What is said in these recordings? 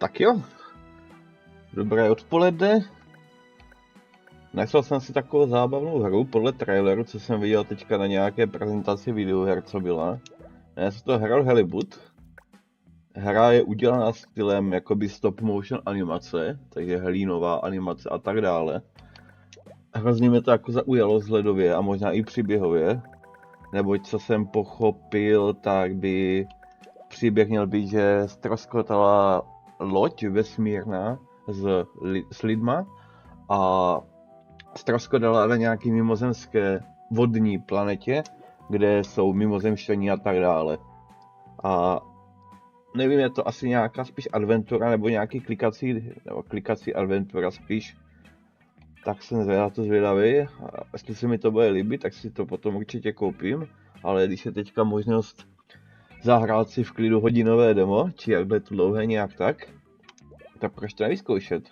Tak jo, dobré odpoledne. Našel jsem si takovou zábavnou hru podle traileru, co jsem viděl teďka na nějaké prezentaci videoher, co byla. Já jsem to hrál Halibut. Hra je udělaná stylem jakoby stop motion animace, takže hlínová animace a tak dále. Hrozně mě to jako zaujalo vzhledově a možná i příběhově. Neboť co jsem pochopil, tak by příběh měl být, že ztroskotala loď vesmírná s lidma a ztroskotala na nějaký mimozemské vodní planetě, kde jsou mimozemštění a tak dále. A nevím, je to asi nějaká spíš adventura nebo nějaký klikací adventura spíš. Tak jsem zvědavý a jestli se mi to bude líbit, tak si to potom určitě koupím. Ale když je teďka možnost zahrát si v klidu hodinové demo, či jak bude to dlouhé nějak tak proč to nevyzkoušet?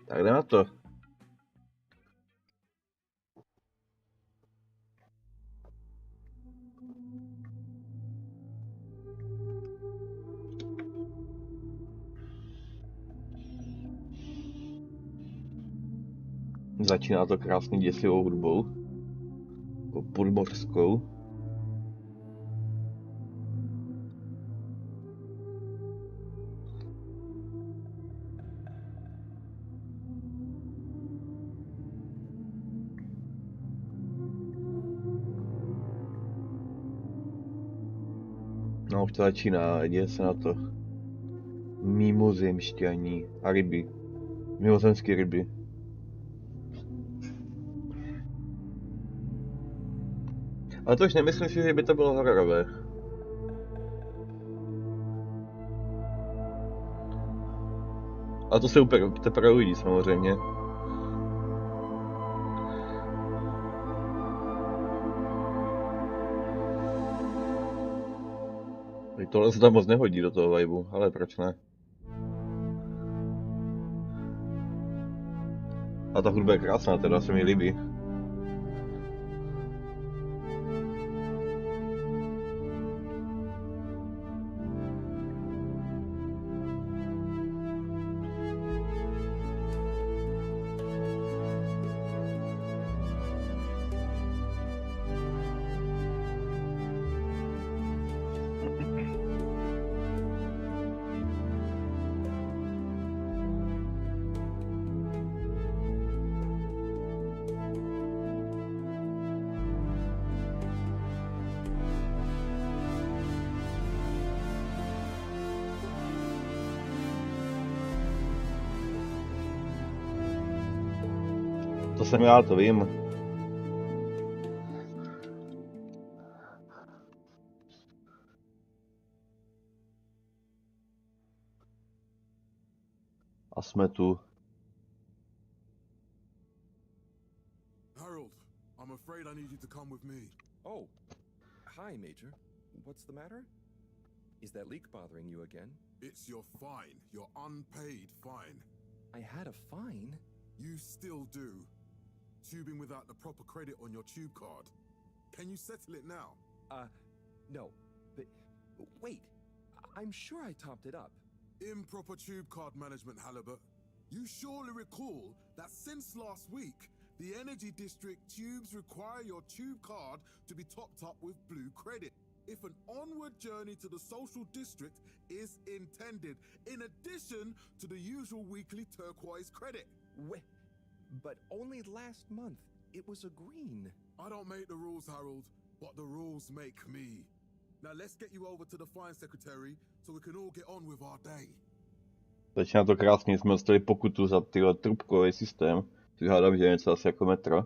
Tak jdeme na to. Začíná to krásně děsivou hudbou. Podmořskou. No, už to začíná, děje se na to. Mimozemšťaní a ryby. Mimozemské ryby. Ale to už nemyslím si, že by to bylo hororové. Ale to se úplně teprve uvidí samozřejmě. Tohle se tam moc nehodí do toho vibeu, ale proč ne? A ta hudba je krásná, teda se mi líbí. To jsem já, to vím. A jsme tu. Harold, I'm afraid I need you to come with me. Oh, hi, Major. What's the matter? Is that leak bothering you again? It's your fine, your unpaid fine. I had a fine? You still do. Tubing without the proper credit on your tube card. Can you settle it now? No. But wait, I'm sure I topped it up. Improper tube card management, Halibut. You surely recall that since last week, the Energy District tubes require your tube card to be topped up with blue credit if an onward journey to the social district is intended, in addition to the usual weekly turquoise credit. But only last month, it was a green. I don't make the rules, Harold, but the rules make me. Now let's get you over to the fine secretary so we can all get on with our day. Začíná to krásně, jsme dostali pokutu za tyhle trubkový systém. Což hádám, že je něco asi jako metro.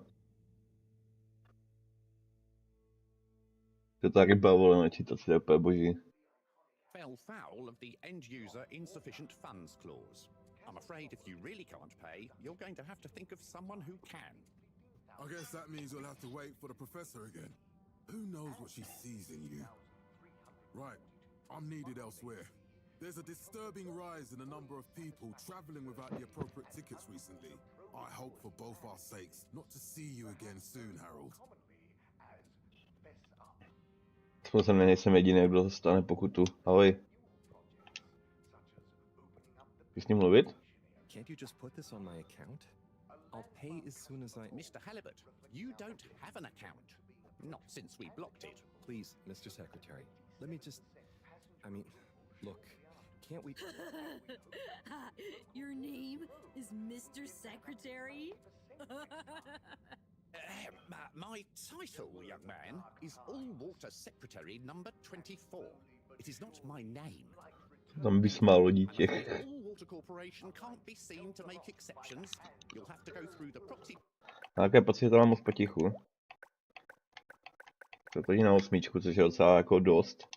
To ta ryba, vole, načítat si, to je úplně boží. Fell foul of the end user insufficient funds clause. I'm afraid if you really can't pay, you're going to have to think of someone who can. I guess that means you'll have to wait for the professor again. Who knows what she sees in you? Right, I'm needed elsewhere. There's a disturbing rise in the number of people traveling without the appropriate tickets recently. I hope for both our sakes not to see you again soon, Harold. Jsem nejsem jediný, kdo dostane pokutu. Ahoj. Chci s ním mluvit? Can't you just put this on my account? I'll pay as soon as I... Mr. Halibut, you don't have an account. Not since we blocked it. Please, Mr. Secretary, let me just... I mean, look, can't we... Your name is Mr. Secretary? My title, young man, is All-Water Secretary number 24. It is not my name. Tam vysmálo dítě. All-Water Corporation can't be seen to make exceptions. You'll have to go through the proxy... Nějaké pocit to mám moc potichu. To tady na 8, což je docela jako dost.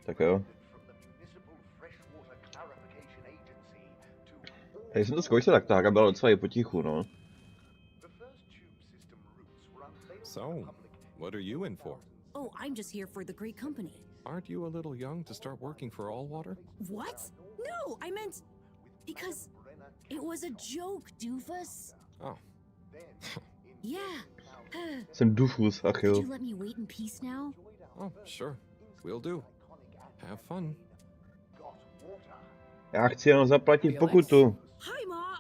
Tak jo. A když jsem to zkoušel, tak ta hra byla docela i potichu, no. So, what are you in for? Oh, I'm just here for the great company. Aren't you a little young to start working for All-Water? What? No, I meant... Because it was a joke, doofus. Oh. Yeah. Jsem dufus, ach Could jo. you let me wait in peace now? Oh, sure. Will do. Have fun. Já chci jenom zaplatit pokutu. Hi, Ma.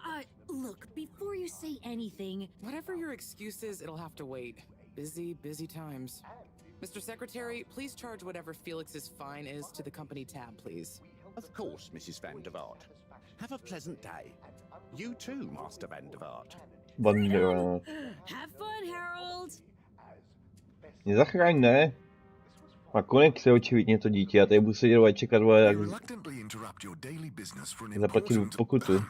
Look, before you say anything... Whatever your excuse is, it'll have to wait. Busy times. Mr. Secretary, please charge whatever Felix's fine is to the company tab, please. Of course, Mrs. Van der Vaart. Have a pleasant day. You too, Master Van der Vaart. Bandera. Have fun, Harold! Mě zachraň, ne? Má konexe očividně to dítě, já tady budu sedět a čekat, vole, jak Reluctantly interrupt your daily business for an zaplatit important pokutu.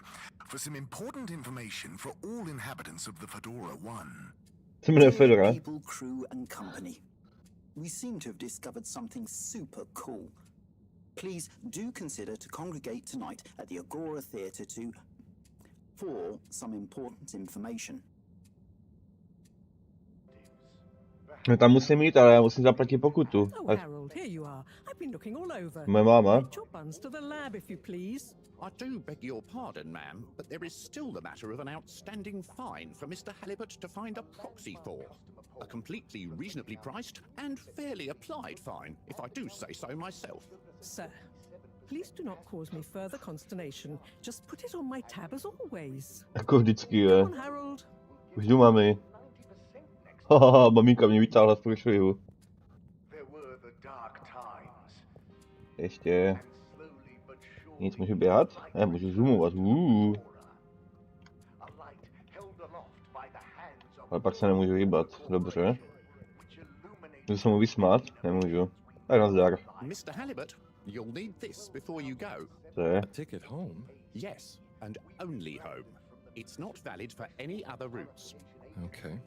for some important information for all inhabitants of the Fedora 1. Se jmenuje Fedora. People, crew, and company. We seem to have discovered something super cool. Please do consider to congregate tonight at the Agora Theatre for some important information. No tam musím jít, ale já musím zaplatit pokutu. Oh, A Harold, here you are. I've been looking all over. moje máma. Get your buns to the lab, if you please. I do beg your pardon, ma'am, but there is still the matter of an outstanding fine for Mr. Halibut to find a proxy for. A completely reasonably priced and fairly applied fine, if I do say so myself. Sir, please do not cause me further consternation. Just put it on my tab as always. Jako vždycky, Come je. on, Harold. Už jdu, mami. Hahaha, maminka mě vytáhla z průšvihu. Ještě. Nic, můžu běhat? Ne, můžu zoomovat. Ale pak se nemůžu hýbat. Dobře. Můžu se mu vysmát? Nemůžu. Tak nazdar. Mr. Halibut, you'll need this before you go. Co je? A ticket home? Yes, and only home. It's not valid for any other routes. Okay.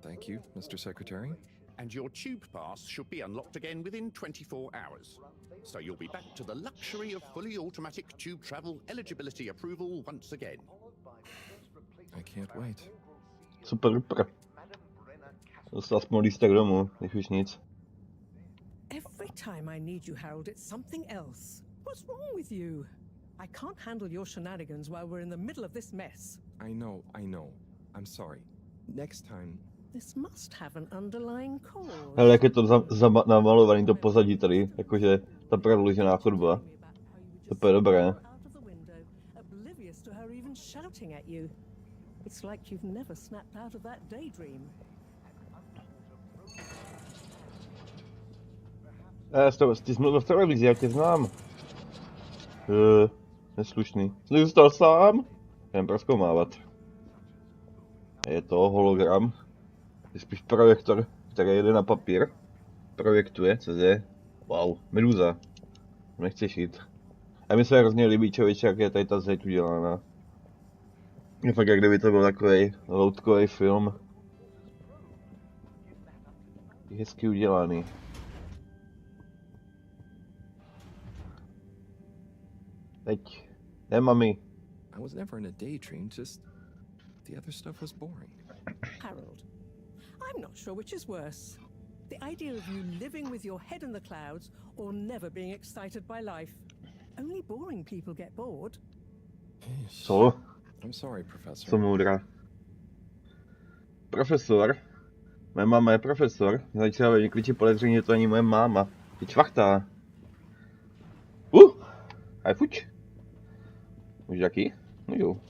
Thank you, Mr. Secretary. And your tube pass should be unlocked again within 24 hours. So you'll be back to the luxury of fully automatic tube travel eligibility approval once again. I can't wait. Super, super. Dostal aspoň lístek domů, když už nic. Every time I need you, Harold, it's something else. What's wrong with you? I can't handle your shenanigans while we're in the middle of this mess. I know. I'm sorry. Next time... This must have an underlying cause. Hele, jak je to namalovaný to pozadí tady, jakože ta prodloužená chodba. To je dobré. Oblivious to her even shouting at you. It's like you've never snapped out of that daydream. Ty jsi mluvil v televizi, já tě znám. Neslušný. Jsi zůstal sám? Jdem prozkoumávat. Je to hologram. Je spíš projektor, který jede na papír. Projektuje, co je? Wow, meduza. Nechceš jít. A mi se hrozně líbí, člověče, jak je tady ta zeď udělána. Je fakt, jak kdyby to byl takový loutkový film. Je hezky udělaný. Teď. Ne, mami. I was never in a daydream, just... The other stuff was boring. Harold, I'm not sure which is worse. The idea of you living with your head in the clouds or never being excited by life. Only boring people get bored. Co? I'm sorry, Professor. Co moudra. Profesor. Moje máma je profesor. Začala ve mě klíči podezření, že to ani moje máma. Je čvachtá. Aj fuč. Můžu jaký? Můžu.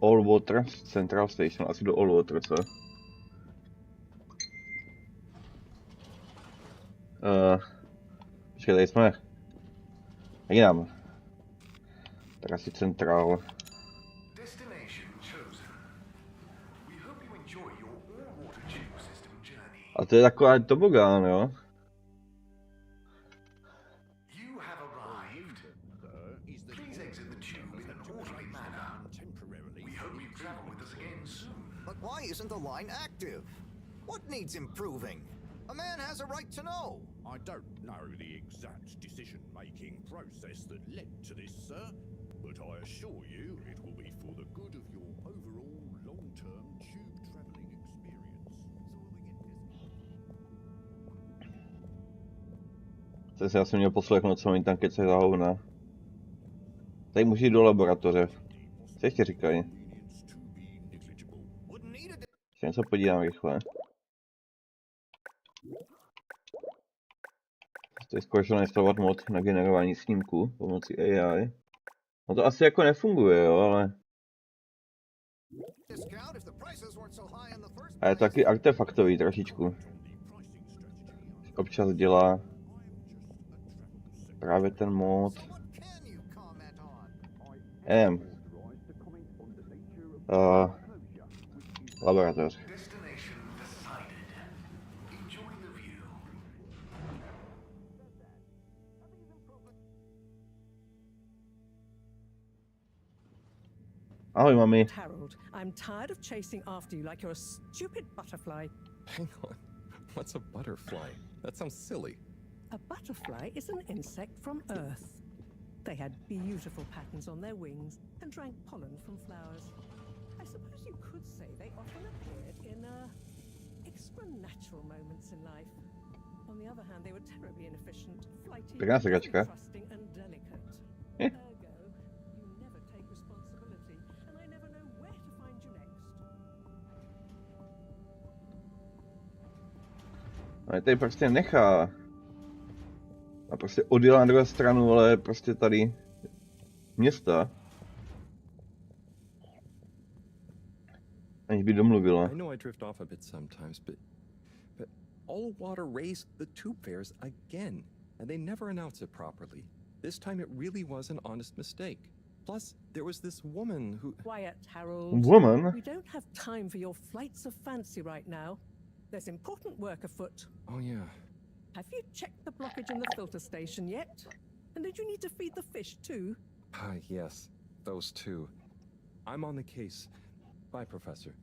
All Water Central Station, asi do All Water, co? Počkej, tady jsme. Jinam. Tak asi Central. A to je taková tobogán, jo? Why isn't the line active? What needs improving? A man has a right to know. I don't know the exact decision-making process that led to this, sir, but I assure you it will be for the good of your overall long-term tube travelling experience. Jsem si asi měl poslechnout, co oni tam kece za hovna. Tady můžu jít do laboratoře. Co ještě říkají? Ještě něco podívám rychle. Jste zkoušel nainstalovat mod na generování snímků pomocí AI. No to asi jako nefunguje, jo, ale... A je to taky artefaktový trošičku. Občas dělá právě ten mod. Laboratoř. Ahoj, mami. Harold, I'm tired of chasing after you like you're a stupid butterfly. Hang on. What's a butterfly? That sounds silly. A butterfly is an insect from Earth. They had beautiful patterns on their wings and drank pollen from flowers. I suppose you could say they often appeared in extra natural moments in life. On the other hand, they were terribly inefficient, flighty, trusting and delicate. Ergo, you never take responsibility, and I never know where to find you next. Ale tady prostě nechá. A prostě odjela na druhou stranu, ale prostě tady města. Aniž by domluvila. I know I drift off a bit sometimes, but All Water raised the tube fares again, and they never announce it properly. This time it really was an honest mistake. Plus, there was this woman who... Quiet, Harold. Woman? We don't have time for your flights of fancy right now. There's important work afoot. Oh, yeah. Have you checked the blockage in the filter station yet? And did you need to feed the fish too? Yes, those two. I'm on the case. Bye, Professor.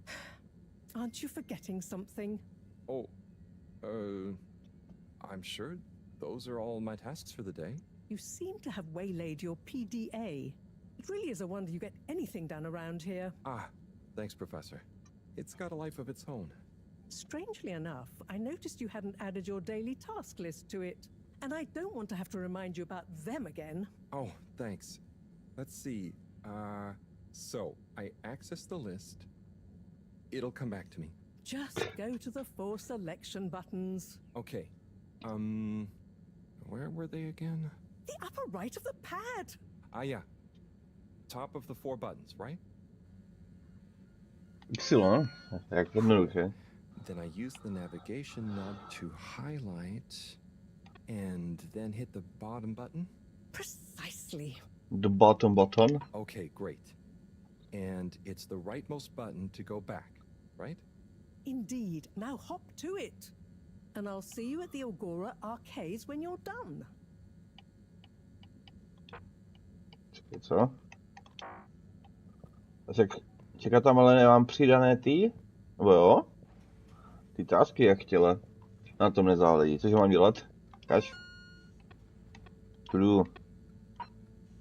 Aren't you forgetting something? Oh, I'm sure those are all my tasks for the day. You seem to have waylaid your PDA. It really is a wonder you get anything done around here. Thanks, Professor. It's got a life of its own. Strangely enough, I noticed you hadn't added your daily task list to it. And I don't want to have to remind you about them again. Oh, thanks. Let's see. So, I access the list. It'll come back to me. Just go to the 4 selection buttons. Okay. Where were they again? The upper right of the pad. Yeah. Top of the 4 buttons, right? Y, jak jednoduché. Then I use the navigation knob to highlight, and then hit the bottom button? Precisely. The bottom button. Okay, great. And it's the rightmost button to go back, right? Indeed. Now hop to it. And I'll see you at the Agora arcades when you're done. Čekaj, co? Čekat tam ale nemám přidané ty? Nebo jo? Ty tásky jak chtěla. Na tom nezáleží. Cože mám dělat? Kaž.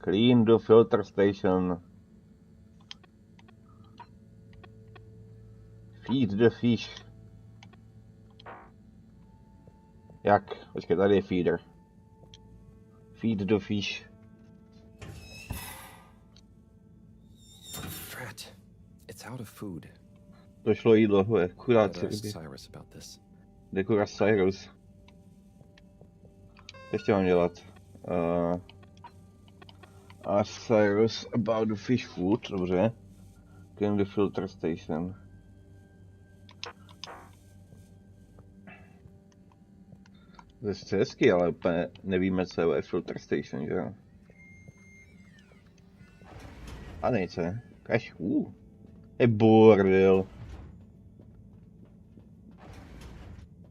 Clean the filter station. Feed the fish. Jak? Počkej, tady je feeder. Feed the fish. Drat. It's out of food. Došlo jídlo, chudák Cyrus about this. Dekura Cyrus. Ještě mám dělat. Asserts about the fish food, dobře. Clean the filter station. To je hezký, ale úplně nevíme, co je filter station, že jo? A nejce. Kaž, je bordel.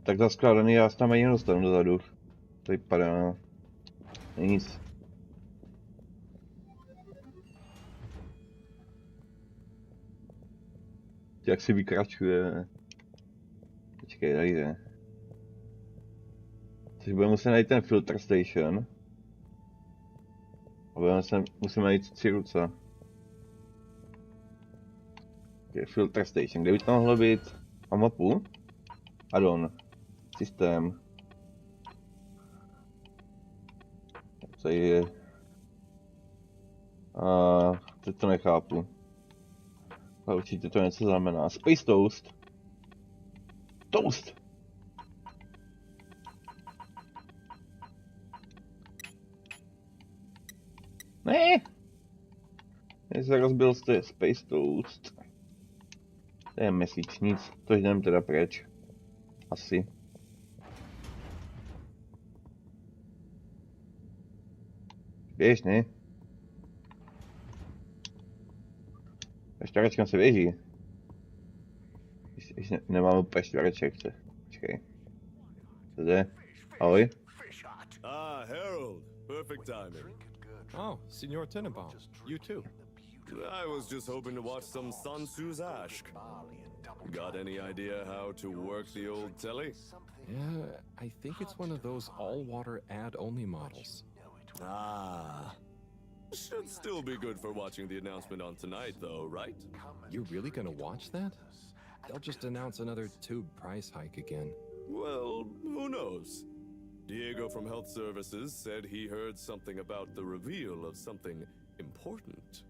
Tak zaskládaný, já se tam ani nedostanu dozadu. To vypadá, no. Nic. Jak si vykračuje. Počkej, tady. Což budeme muset najít ten filter station. A musíme najít tři ruce. Okay, filter station, kde by to mohlo být? A mapu? Addon. Systém. Co je? Teď to nechápu. Ale určitě to něco znamená. Space Toast. Toast! Ne! Mě se rozbil Space Toast. To je message, nic. To jdem teda pryč. Asi. Běž, ne? Šťárečkám se běží. Když nemám úplně šťáreček, počkej. Co jde? Ahoj. Harold. Perfect timing. Oh, Signor Tenenbaum. You too. I was just hoping to watch some Sun Tzu's Ashk. Got any idea how to work the old telly? Yeah, I think it's one of those all-water ad-only models. Should still be good for watching the announcement on tonight, though, right? You're really gonna watch that? They'll just announce another tube price hike again. Well, who knows? Diego from Health Services said he heard something about the reveal of something important.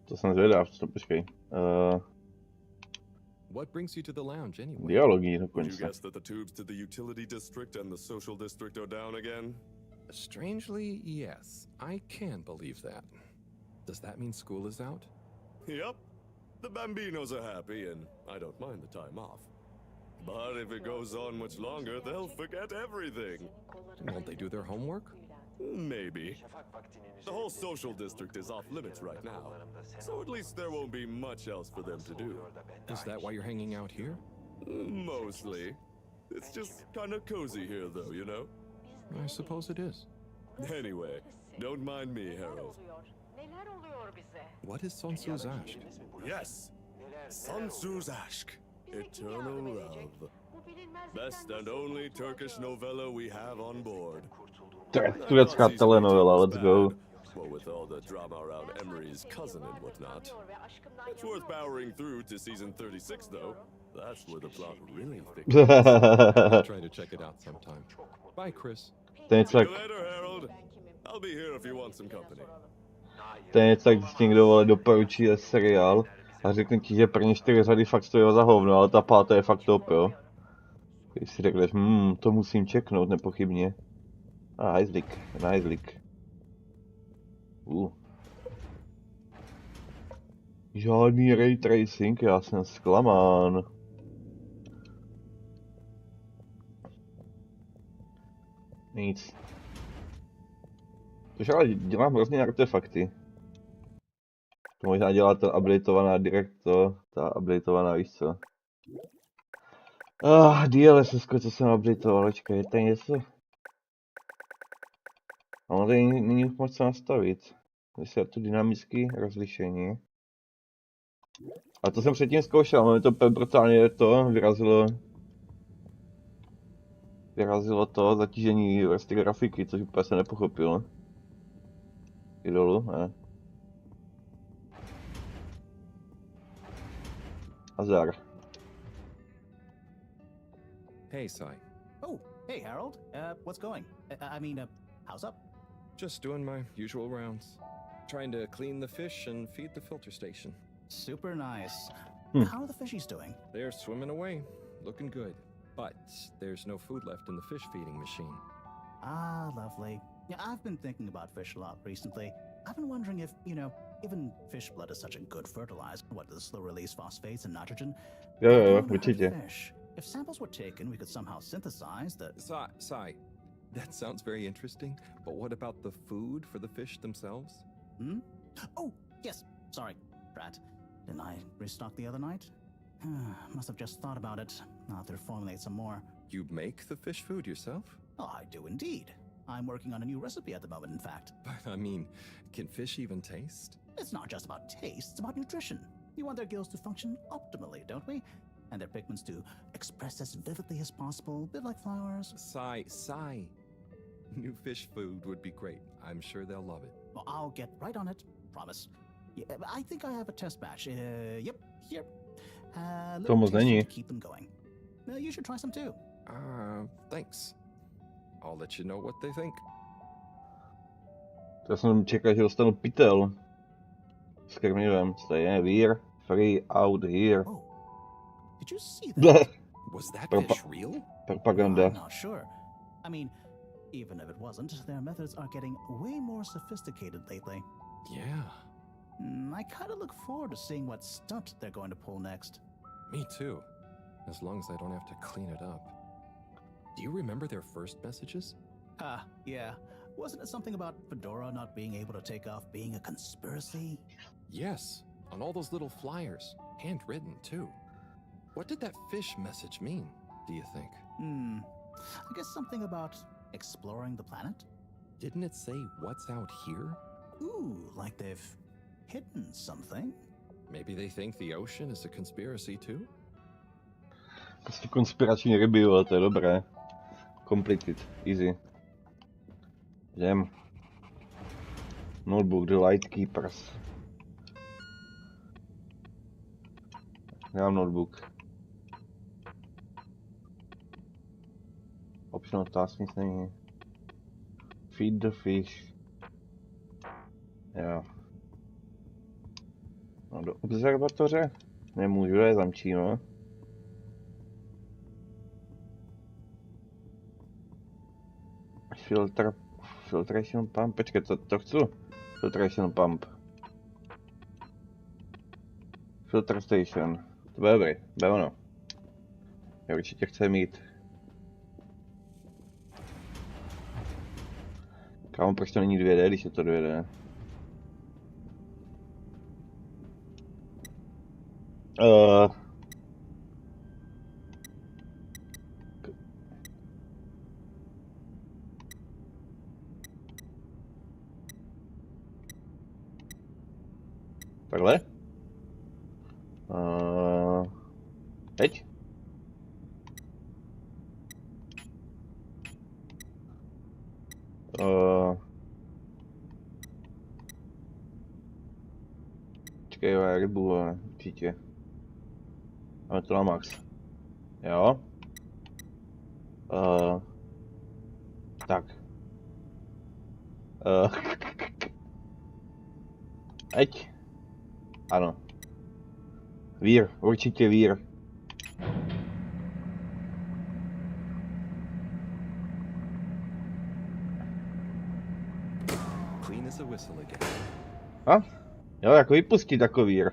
To jsem zvědav, to počkej. What brings you to the lounge anyway? Dialogy Would you dokonce. guess that the tubes to the utility district and the social district are down again? Strangely, yes. I can believe that. Does that mean school is out? Yep. The Bambinos are happy, and I don't mind the time off. But if it goes on much longer, they'll forget everything. Won't they do their homework? Maybe. The whole social district is off limits right now, so at least there won't be much else for them to do. Is that why you're hanging out here? Mostly. It's just kind of cozy here, though, you know? I suppose it is. Anyway, don't mind me, Harold. What is Sun Tzu's Ashk? Yes, Sun Tzu's Ashk, Eternal Love. Best and only Turkish novella we have on board. Turecká telenovela, let's go. Well, with all the drama around Emery's cousin and whatnot. It's worth powering through to season 36, though. That's where the plot really thickens. I'll try to check it out sometime. Bye, Chris. To je něco See jak, you later, Harold. I'll be here if you want some company. to je něco jak když někdo vole doporučí seriál a řekne ti, že první 4 řady fakt stojí za hovno, ale ta pátá je fakt top, jo. Když si řekneš, to musím čeknout nepochybně. Hajzlik, hajzlik. Žádný ray tracing, já jsem zklamán. Nic. Což ale dělám hrozně artefakty. To možná dělá ta updateovaná direkto, ta updateovaná, víš co. DLSS, co jsem updateoval, počkej, je tady něco? Ale tady není moc co nastavit. Myslím, to dynamické rozlišení. A to jsem předtím zkoušel, ale mi to brutálně to vyrazilo to zatížení vrsty grafiky, což úplně jsem nepochopil. I dolů, ne. Azar. Hey, Sai. Oh, hey, Harold. What's going? I mean, how's up? Just doing my usual rounds. Trying to clean the fish and feed the filter station. Super nice. How are the fishies doing? They're swimming away, looking good. But there's no food left in the fish feeding machine. Ah, lovely. Yeah, I've been thinking about fish a lot recently. I've been wondering if, even fish blood is such a good fertilizer, what, the slow-release phosphates and nitrogen? Jo, určitě. Fish. If samples were taken, we could somehow synthesize the... Sai, that sounds very interesting, but what about the food for the fish themselves? Hmm? Oh, yes, sorry, Brad. Didn't I restock the other night? Must have just thought about it. I'll have to formulate some more. You make the fish food yourself? Oh, I do indeed. I'm working on a new recipe at the moment, in fact. But I mean, can fish even taste? It's not just about taste, it's about nutrition. We want their gills to function optimally, don't we? And their pigments to express as vividly as possible, a bit like flowers. Sai. New fish food would be great. I'm sure they'll love it. Well, I'll get right on it, promise. Yeah, I think I have a test batch. Yep, here. To moc není. Keep them going. You should try some too. Thanks. I'll let you know what they think. Já jsem čekal, že dostanu pytel. S krmivem. Stejně, we're free out here. Oh. Did you see that? Was that fish real? Propaganda. I'm not sure. I mean, even if it wasn't, their methods are getting way more sophisticated lately. Yeah. I kind of look forward to seeing what stunt they're going to pull next. Me too. As long as I don't have to clean it up. Do you remember their first messages? Yeah. Wasn't it something about Fedora not being able to take off being a conspiracy? Yes, on all those little flyers. Handwritten, too. What did that fish message mean, do you think? I guess something about exploring the planet? Didn't it say what's out here? Ooh, like they've hidden something? Maybe they think the ocean is a conspiracy, too? Prostě konspirační ryby, ale to je dobré. Completed, easy. Jdem. Notebook, the light keepers. Já mám notebook. Optional task nic není. Feed the fish. Jo. No do observatoře? Nemůžu, je zamčíno. Filtration pump, počkej, to chci. Filtration pump. Filter station. To bude dobrý, bude ono. Já určitě chci mít. Kámo, proč to není 2D, když je to 2D? Takhle? Teď? Počkej, já rybu, určitě. Máme to na max. Jo? Tak. Teď? Ano. Vír, určitě vír. Clean as a whistle again. Jo, jako vypustit jako vír.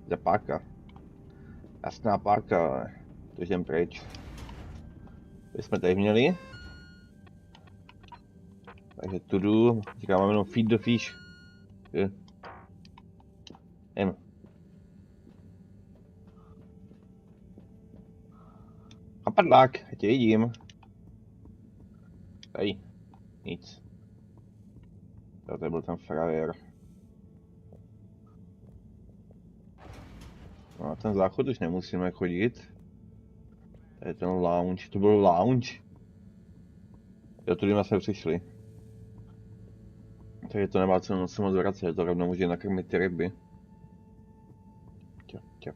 To je páka. Jasná páka, ale to jdem pryč. To jsme tady měli. Takže tu jdu, říkám, mám jenom feed the fish. Jdem. A padlák, já tě vidím. Tady, nic. Tady byl ten frajer. No a ten záchod už nemusíme chodit. Tady je ten lounge, to byl lounge. Jo, tudy jsme přišli. Takže to nemá cenu se moc vracet, to rovnou může nakrmit ty ryby. Těp.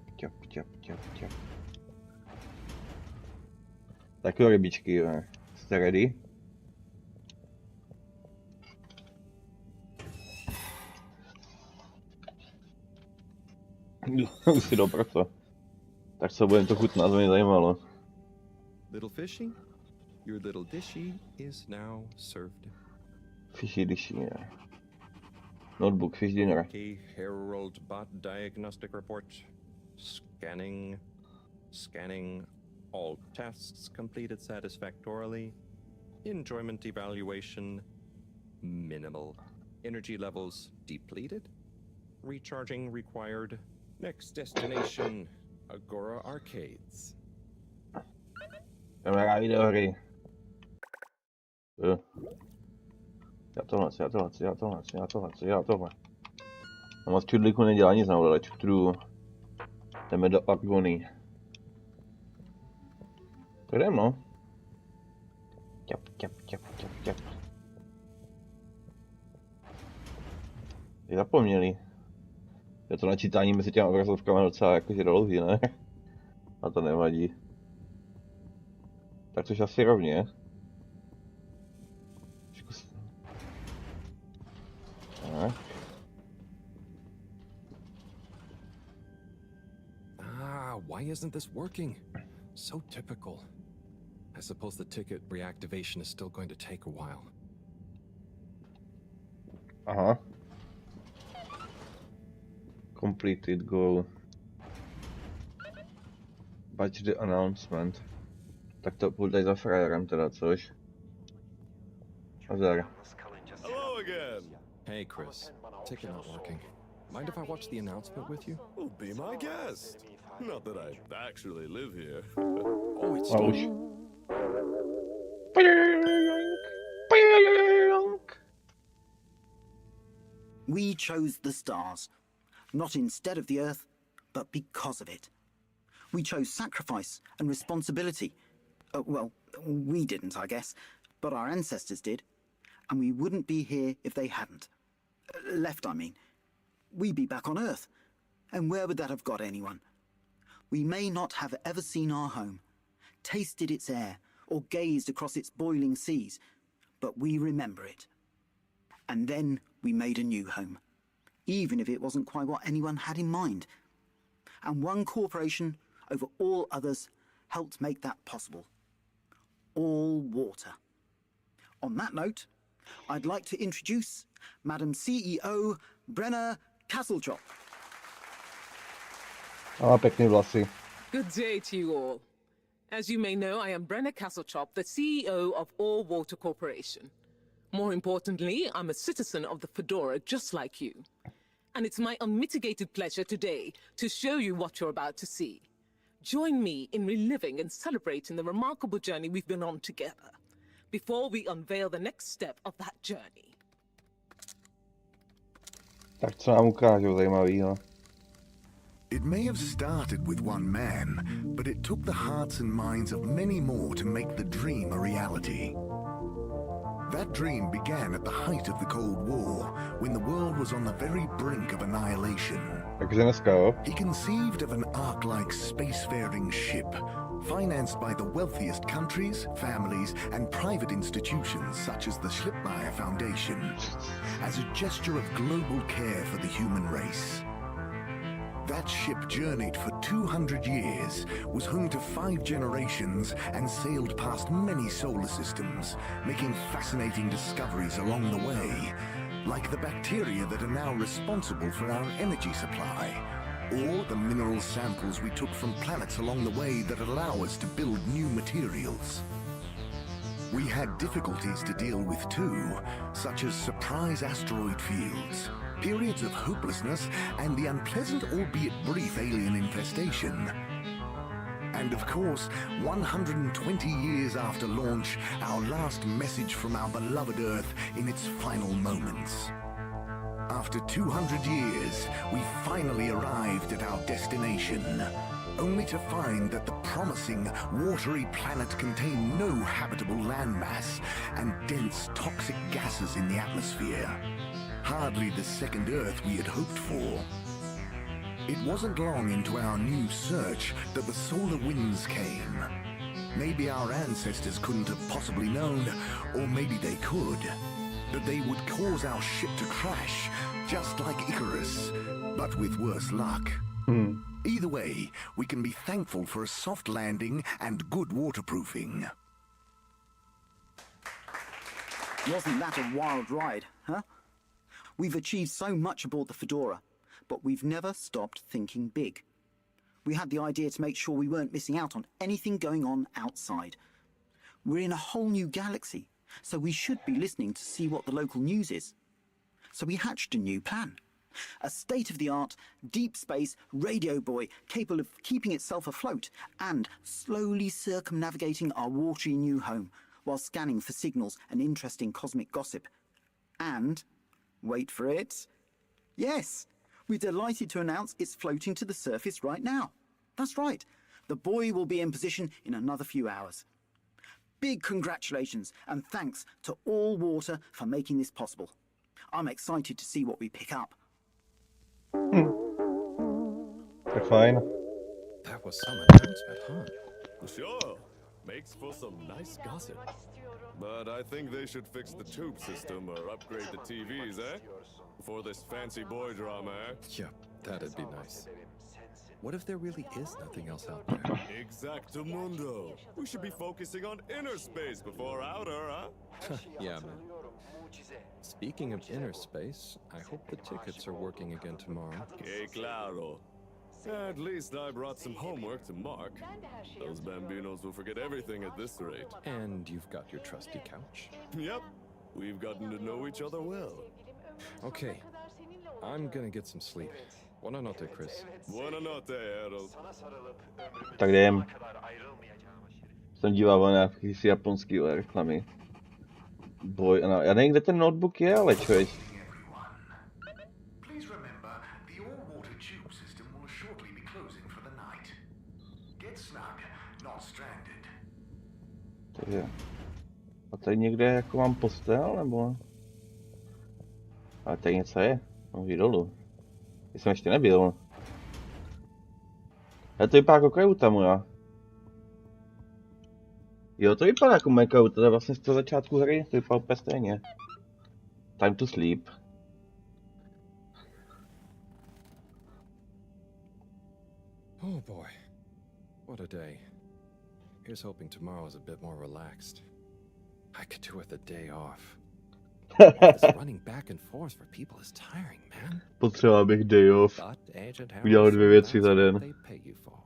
Tak jo, rybičky, jste ready? Už si doproto. Tak co budem to chutnat, to mě zajímalo. Little fishy? Your little dishy is now served. Fishy dishy, yeah. Notebook, fish dinner. Okay, Herald Bot Diagnostic Report. Scanning. Scanning. All tests completed satisfactorily. Enjoyment evaluation. Minimal. Energy levels depleted. Recharging required. Next destination, Agora Arcades. Jdeme hrát videohry. Já tohle. A moc čudlíku nedělá nic na vole, čutru. Jdeme do Argony. To jdem, no. Těp. Je zapomněli. Je to načítání mezi těmi obrazovkami docela jakože dlouhý, ne? A to nevadí. Tak což asi rovně. Tak. Why isn't this working? So typical. I suppose the ticket reactivation is still going to take a while. Aha. Completed goal. Batch the announcement. Tak to půjde za frajerem teda, což? Nazdar. Hello again. Hey, Chris. Ticket not working. Mind if I watch the announcement with you? Well, be my guest. Not that I actually live here. Oh, it's Ouch. We chose the stars, not instead of the Earth, but because of it. We chose sacrifice and responsibility. Well, we didn't, I guess, but our ancestors did, and we wouldn't be here if they hadn't. Left, I mean. We'd be back on Earth, and where would that have got anyone? We may not have ever seen our home, tasted its air, or gazed across its boiling seas, but we remember it. And then we made a new home, even if it wasn't quite what anyone had in mind. And one corporation over all others helped make that possible. All water. On that note, I'd like to introduce Madam CEO Brenna Castletrop. A pěkný vlasy. Good day to you all. As you may know, I am Brenna Castletrop, the CEO of All Water Corporation. More importantly, I'm a citizen of the Fedora just like you. And it's my unmitigated pleasure today to show you what you're about to see. Join me in reliving and celebrating the remarkable journey we've been on together, before we unveil the next step of that journey. Tak co nám ukážou zajímavýho? It may have started with one man, but it took the hearts and minds of many more to make the dream a reality. That dream began at the height of the Cold War, when the world was on the very brink of annihilation. Takže dneska, jo? He conceived of an Ark-like spacefaring ship, financed by the wealthiest countries, families, and private institutions such as the Schlipmeyer Foundation, as a gesture of global care for the human race. That ship journeyed for 200 years, was home to 5 generations, and sailed past many solar systems, making fascinating discoveries along the way, like the bacteria that are now responsible for our energy supply, or the mineral samples we took from planets along the way that allow us to build new materials. We had difficulties to deal with too, such as surprise asteroid fields, periods of hopelessness, and the unpleasant albeit brief alien infestation. And of course, 120 years after launch, our last message from our beloved Earth in its final moments. After 200 years, we finally arrived at our destination, only to find that the promising, watery planet contained no habitable landmass and dense toxic gases in the atmosphere. Hardly the second Earth we had hoped for. It wasn't long into our new search that the solar winds came. Maybe our ancestors couldn't have possibly known, or maybe they could, that they would cause our ship to crash, just like Icarus, but with worse luck. Either way, we can be thankful for a soft landing and good waterproofing. Wasn't that a wild ride, huh? We've achieved so much aboard the Fedora, but we've never stopped thinking big. We had the idea to make sure we weren't missing out on anything going on outside. We're in a whole new galaxy, so we should be listening to see what the local news is. So we hatched a new plan. A state-of-the-art, deep space radio buoy capable of keeping itself afloat and slowly circumnavigating our watery new home while scanning for signals and interesting cosmic gossip. And, wait for it, yes, we're delighted to announce it's floating to the surface right now. That's right, the buoy will be in position in another few hours. Big congratulations and thanks to All Water for making this possible. I'm excited to see what we pick up. Tak fajn. That was some announcement, huh? Sure. Makes for some nice gossip. But I think they should fix the tube system or upgrade the TVs, eh? For this fancy boy drama, eh? Yeah, that'd be nice. What if there really is nothing else out there? Exactamundo. We should be focusing on inner space before outer, huh? Yeah, man. Speaking of inner space, I hope the tickets are working again tomorrow. Que claro. At least I brought some homework to mark. Those bambinos will forget everything at this rate. And you've got your trusty couch. Yep. We've gotten to know each other well. Okay. I'm gonna get some sleep. Buona notte, Chris. Buona notte, Harold. Tak jdem. Jsem díval na jakýsi japonský reklamy. Boj, no, já nevím, kde ten notebook je, ale člověk. Takže. A tady někde jako mám postel, nebo? Ale tady něco je. Mám jít dolů. Tady jsem ještě nebyl. Ale to vypadá jako kajuta moja. Jo, to vypadá jako moje kajuta, to je vlastně z toho začátku hry, to vypadá úplně stejně. Time to sleep. Oh boy, what a day. Here's hoping tomorrow's a bit more relaxed. I could do with a day off. This running back and forth for people is tiring, man. Potřeboval bych day off. Udělal 2 věci za den. They pay you for.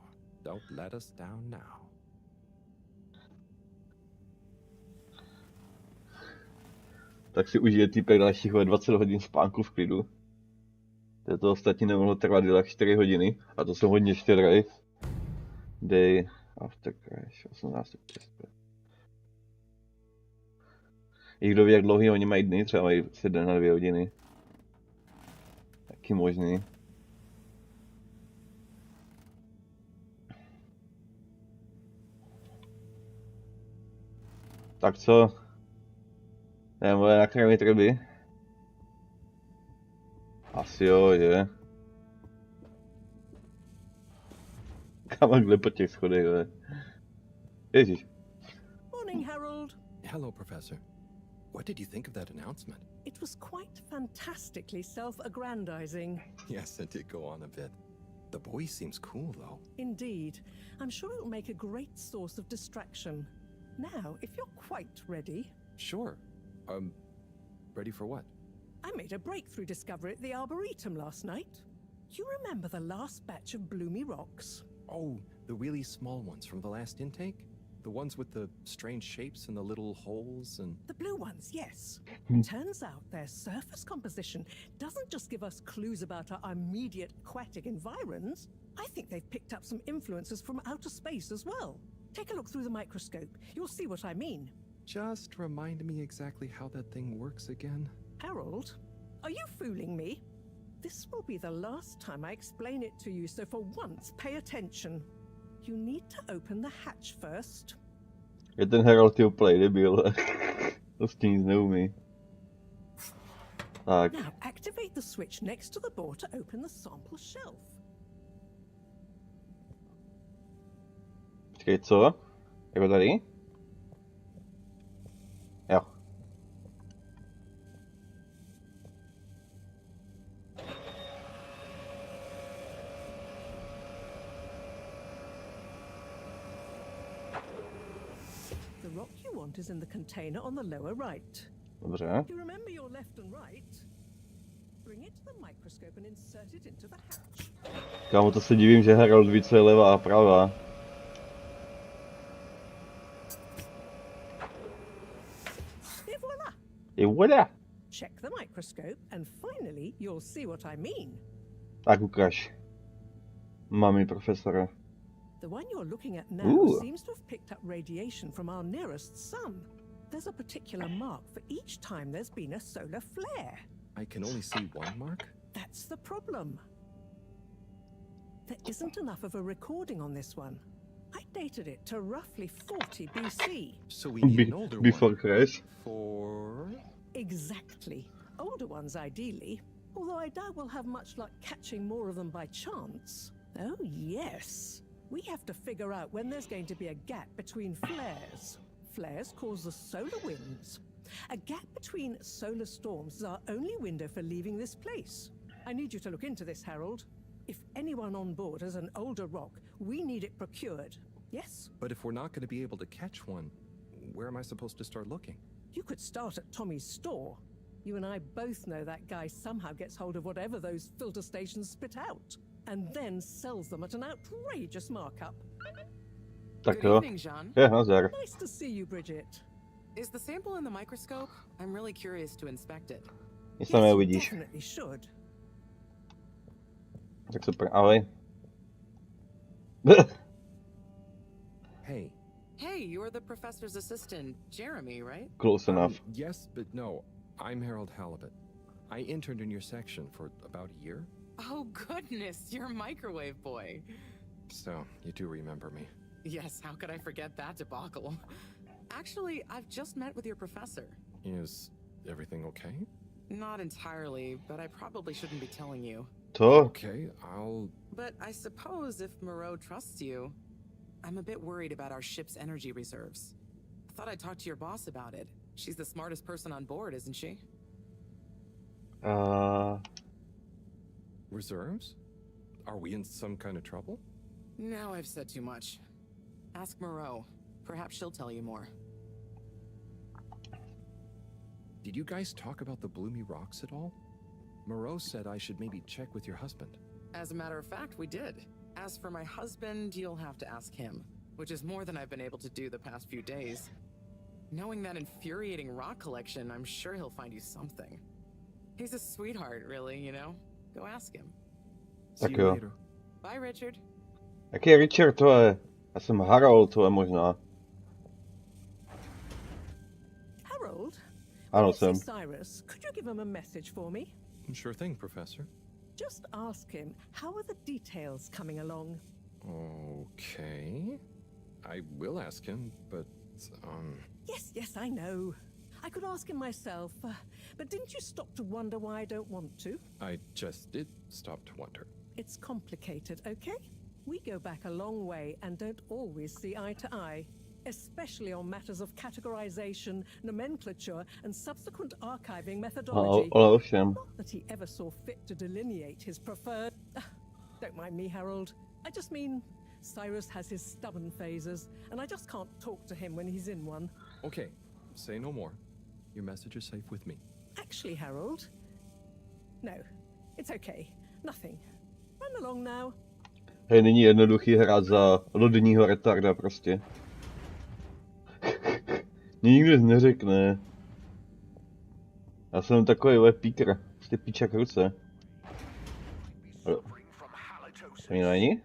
Don't let us down now. Tak si užije týpek dalších 20 hodin spánku v klidu. To ostatně nemohlo trvat jak 4 hodiny. A to jsem hodně štědrej. Day after crash, 18.6. I kdo ví, jak dlouhý oni mají dny, třeba mají 1 na 2 hodiny. Taky možný. Tak co? Nebo nakrmit ryby? Asi jo, že? Kam kde po těch schodech, ale. Ježíš. Morning, Harold. Hello, Professor. What did you think of that announcement? It was quite fantastically self-aggrandizing. Yes, it did go on a bit. The boy seems cool, though. Indeed. I'm sure it'll make a great source of distraction. Now, if you're quite ready... Sure. Ready for what? I made a breakthrough discovery at the Arboretum last night. You remember the last batch of bloomy rocks? Oh, the really small ones from the last intake? The ones with the strange shapes and the little holes and... The blue ones, yes. Turns out their surface composition doesn't just give us clues about our immediate aquatic environs. I think they've picked up some influences from outer space as well. Take a look through the microscope. You'll see what I mean. Just remind me exactly how that thing works again. Harold, are you fooling me? This will be the last time I explain it to you, so for once, pay attention. You need to open the hatch first. Je ten Harold ty úplně debil. To s tím nic neumí. Tak. Now activate the switch next to the board to open the sample shelf. Počkej, co? Jako tady? Jo. The rock you want is in the container on the lower right. Dobře. You remember your left and right? Bring it to the microscope and insert it into the hatch. Kámo, to se divím, že Harold ví, co je levá a pravá. Et voilà! Check the microscope and finally you'll see what I mean. Tak ukaž. Mami profesora. The one you're looking at now seems to have picked up radiation from our nearest sun. There's a particular mark for each time there's been a solar flare. I can only see one mark? That's the problem. There isn't enough of a recording on this one. I dated it to roughly 40 BC. So we need an older Before one. Christ. For... Exactly. Older ones, ideally. Although I doubt we'll have much luck catching more of them by chance. Oh, yes. We have to figure out when there's going to be a gap between flares. Flares cause the solar winds. A gap between solar storms is our only window for leaving this place. I need you to look into this, Harold. If anyone on board has an older rock, we need it procured. Yes? But if we're not going to be able to catch one, where am I supposed to start looking? You could start at Tommy's store. You and I both know that guy somehow gets hold of whatever those filter stations spit out, and then sells them at an outrageous markup. Good evening, Jean. Yeah, nazdar. Nice to see you, Bridget. Is the sample in the microscope? I'm really curious to inspect it. Nic tam neuvidíš. Definitely should. Tak super, ahoj. Hey. Hey, you're the professor's assistant, Jeremy, right? Close enough. Yes, but no. I'm Harold Halibut. I interned in your section for about a year. Oh, goodness, you're microwave boy. So, you do remember me. Yes, how could I forget that debacle? Actually, I've just met with your professor. Is everything okay? Not entirely, but I probably shouldn't be telling you. Okay, I'll... But I suppose if Moreau trusts you, I'm a bit worried about our ship's energy reserves. I thought I'd talk to your boss about it. She's the smartest person on board, isn't she? Reserves? Are we in some kind of trouble? Now I've said too much. Ask Moreau. Perhaps she'll tell you more. Did you guys talk about the Bloomy Rocks at all? Moreau said I should maybe check with your husband. As a matter of fact, we did. As for my husband, you'll have to ask him, which is more than I've been able to do the past few days. Knowing that infuriating rock collection, I'm sure he'll find you something. He's a sweetheart, really, you know? Go ask him. See you later. Bye, Richard. Jaký je Richard, to je? Já jsem Harold, to je možná. Harold? Ano, jsem. Cyrus, could you give him a message for me? Sure thing, Professor. Just ask him, how are the details coming along? Okay. I will ask him, but, Yes, I know. I could ask him myself, but didn't you stop to wonder why I don't want to? I just did stop to wonder. It's complicated, okay? We go back a long way and don't always see eye to eye, especially on matters of categorization, nomenclature, and subsequent archiving methodology. Ovšem. Not that he ever saw fit to delineate his preferred... Don't mind me, Harold. I just mean, Cyrus has his stubborn phases, and I just can't talk to him when he's in one. Okay, say no more. Your message is safe with me. Actually, Harold... No, it's okay. Nothing. Run along now. Hej, není jednoduchý hrát za lodního retarda prostě. Mě nikdo neřekne. Já jsem takový píkr. Prostě píčak ruce. To mi není?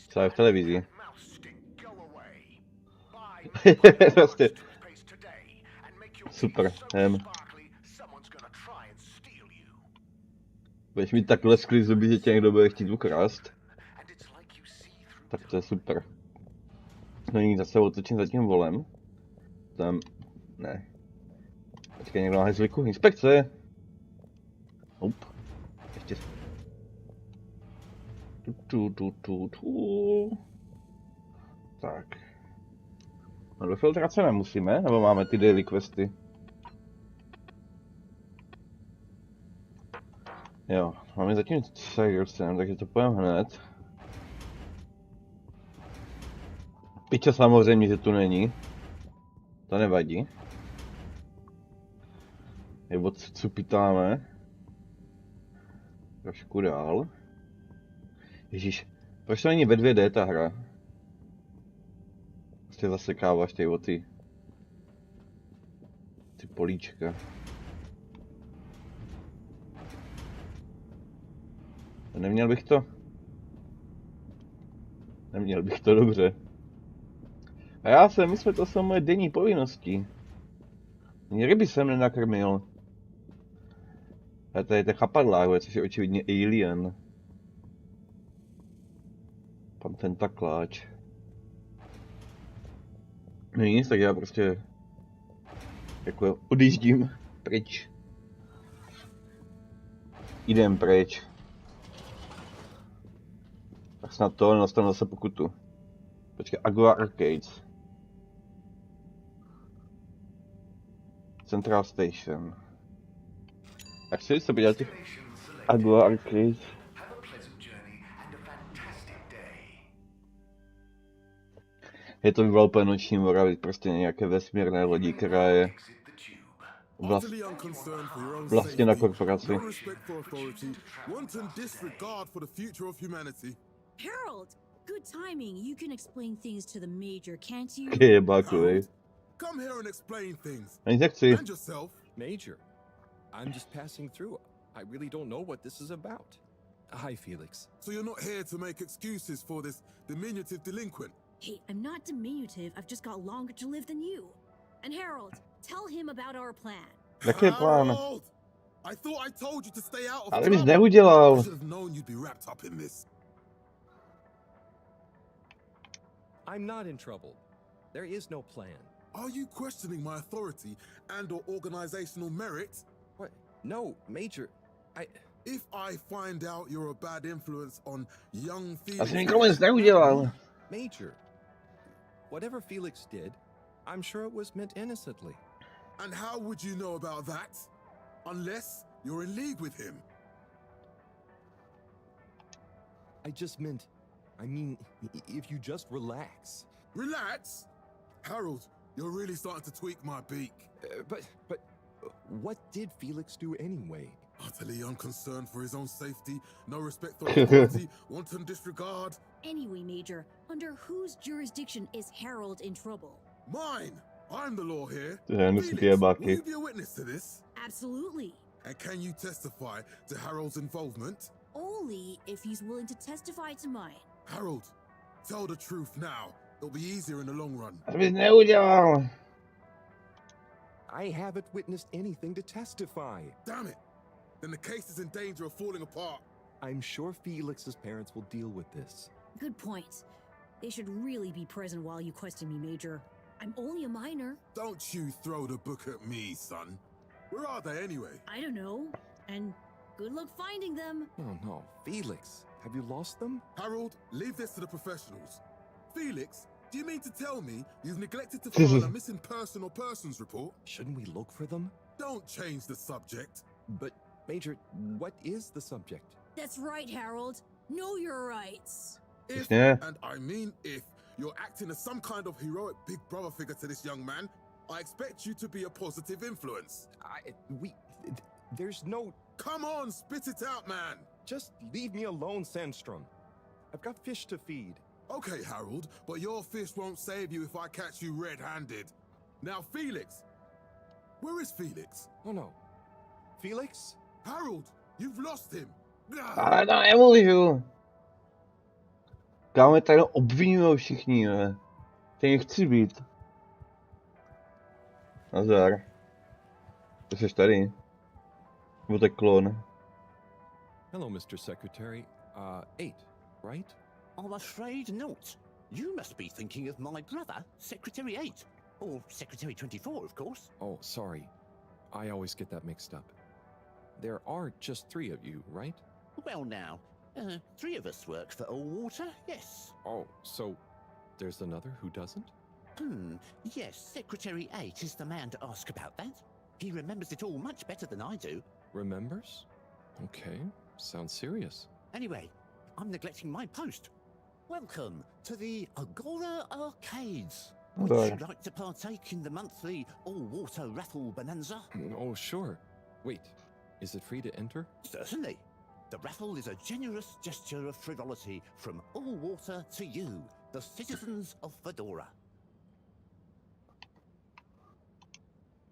Co je v televizi? Prostě. Super, Budeš mít takhle sklý zuby, že tě někdo bude chtít ukrást. Tak to je super. No nyní zase otočím za tím volem. Tam... Ne. Počkej, někdo má hezliku. Inspekce! Nope. Ještě... Tak. No do filtrace nemusíme, nebo máme ty daily questy? Jo, máme zatím Cyrusem, takže to půjdeme hned. Piča samozřejmě, že tu není. To nevadí. Nebo co pitáme? Trošku dál. Ježíš, proč to není ve 2D ta hra? Prostě zasekáváš ty o ty políčka. Neměl bych to? Neměl bych to dobře. A my to jsou moje denní povinnosti. Ani ryby jsem nenakrmil. A tady je to chapadlák, což je očividně alien. Pan tentakláč. No nic, tak já prostě jako odjíždím pryč. Jdem pryč. Tak snad to nedostanu zase pokutu. Počkej, Agua Arcades. Central Station. Tak chci se podívat těch Agua Arcades. Je to vyvolal noční mora, prostě nějaké vesmírné lodí, která je vlastně na korporaci. Harold, good timing. You can explain things to the Major, can't you? Je bákovej. Come here and explain things. Ani nechci. And yourself. Major, I'm just passing through. I really don't know what this is about. Hi, Felix. So you're not here to make excuses for this diminutive delinquent? Hey, I'm not diminutive. I've just got longer to live than you. And Harold, tell him about our plan. Jaký plán? I thought I told you to stay out of Ale bys neudělal. I should have known you'd be wrapped up in this. I'm not in trouble. There is no plan. Are you questioning my authority and or organizational merit? What? No, Major. If I find out you're a bad influence on young Felix... Asi nikomu nic neudělal. Major, whatever Felix did, I'm sure it was meant innocently. And how would you know about that? Unless you're in league with him. I mean, if you just relax. Relax? Harold, you're really starting to tweak my beak. But what did Felix do anyway? Utterly unconcerned for his own safety, no respect for authority, wanton disregard. Anyway, Major, under whose jurisdiction is Harold in trouble? Mine! I'm the law here. Felix, will you be a witness to this? Absolutely. And can you testify to Harold's involvement? Only if he's willing to testify to mine. Harold, tell the truth now. It'll be easier in the long run. Abys neudělal. I haven't witnessed anything to testify. Damn it! Then the case is in danger of falling apart. I'm sure Felix's parents will deal with this. Good point. They should really be present while you question me, Major. I'm only a minor. Don't you throw the book at me, son. Where are they anyway? I don't know. And good luck finding them. Oh no, Felix, have you lost them? Harold, leave this to the professionals. Felix, do you mean to tell me you've neglected to file a missing person or persons report? Shouldn't we look for them? Don't change the subject. But, Major, what is the subject? That's right, Harold. Know your rights. If, and I mean if, you're acting as some kind of heroic big brother figure to this young man, I expect you to be a positive influence. There's no... Come on, spit it out, man! Just leave me alone, Sandstrom. I've got fish to feed. Okay, Harold, but your fish won't save you if I catch you red-handed. Now, Felix! Where is Felix? Oh no. Felix? Harold, you've lost him! Ale to nemůžu. Kámo, tady obvinujou všichni, ne? Tady nechci být. Nazdar. Ty jsi tady. Byl to klon. Hello, Mr. Secretary. 8, right? I'm afraid not. You must be thinking of my brother, Secretary 8. Or Secretary 24, of course. Oh, sorry. I always get that mixed up. There are just 3 of you, right? Well now, 3 of us work for Allwater, yes. Oh, so there's another who doesn't? Yes, Secretary 8 is the man to ask about that. He remembers it all much better than I do. Remembers? Okay, sounds serious. Anyway, I'm neglecting my post. Welcome to the Agora Arcades. Would you like to partake in the monthly all-water raffle bonanza? Oh, sure. Wait, is it free to enter? Certainly. The raffle is a generous gesture of frivolity from all water to you, the citizens of Fedora.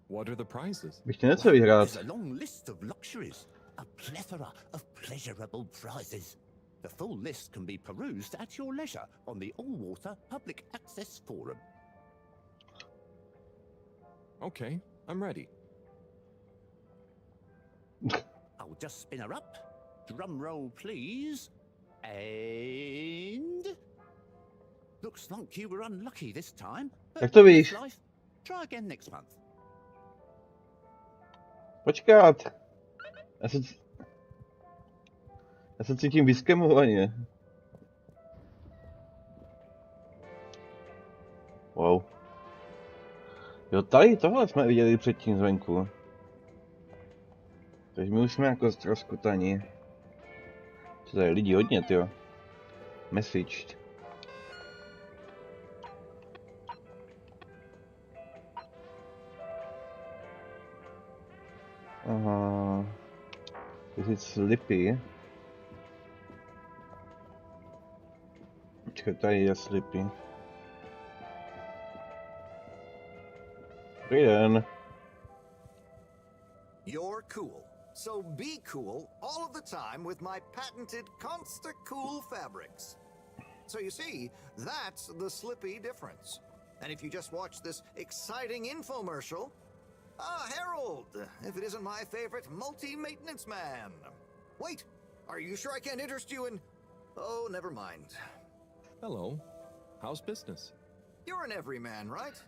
What are the prizes? Bych chtěl něco vyhrát. There's a long list of luxuries, a plethora of pleasurable prizes. The full list can be perused at your leisure on the All-Water Public Access Forum. Okay, I'm ready. I'll just spin her up. Drum roll, please. And... Looks like you were unlucky this time. Jak to víš? Life, try again next month. Počkat. Já se cítím vyskemovaně. Wow. Jo, tady tohle jsme viděli předtím zvenku. Takže my už jsme jako ztroskotani. Co tady lidi hodně, tyjo. Messaged. Aha. Is it Slippy? Počkej, tady je Slippy. Dobrý den. You're cool. So be cool all of the time with my patented Consta Cool fabrics. So you see, that's the Slippy difference. And if you just watch this exciting infomercial, Harold, if it isn't my favorite multi-maintenance man. Wait, are you sure I can't interest you in... Oh, never mind. Hello. How's business? You're an everyman, right?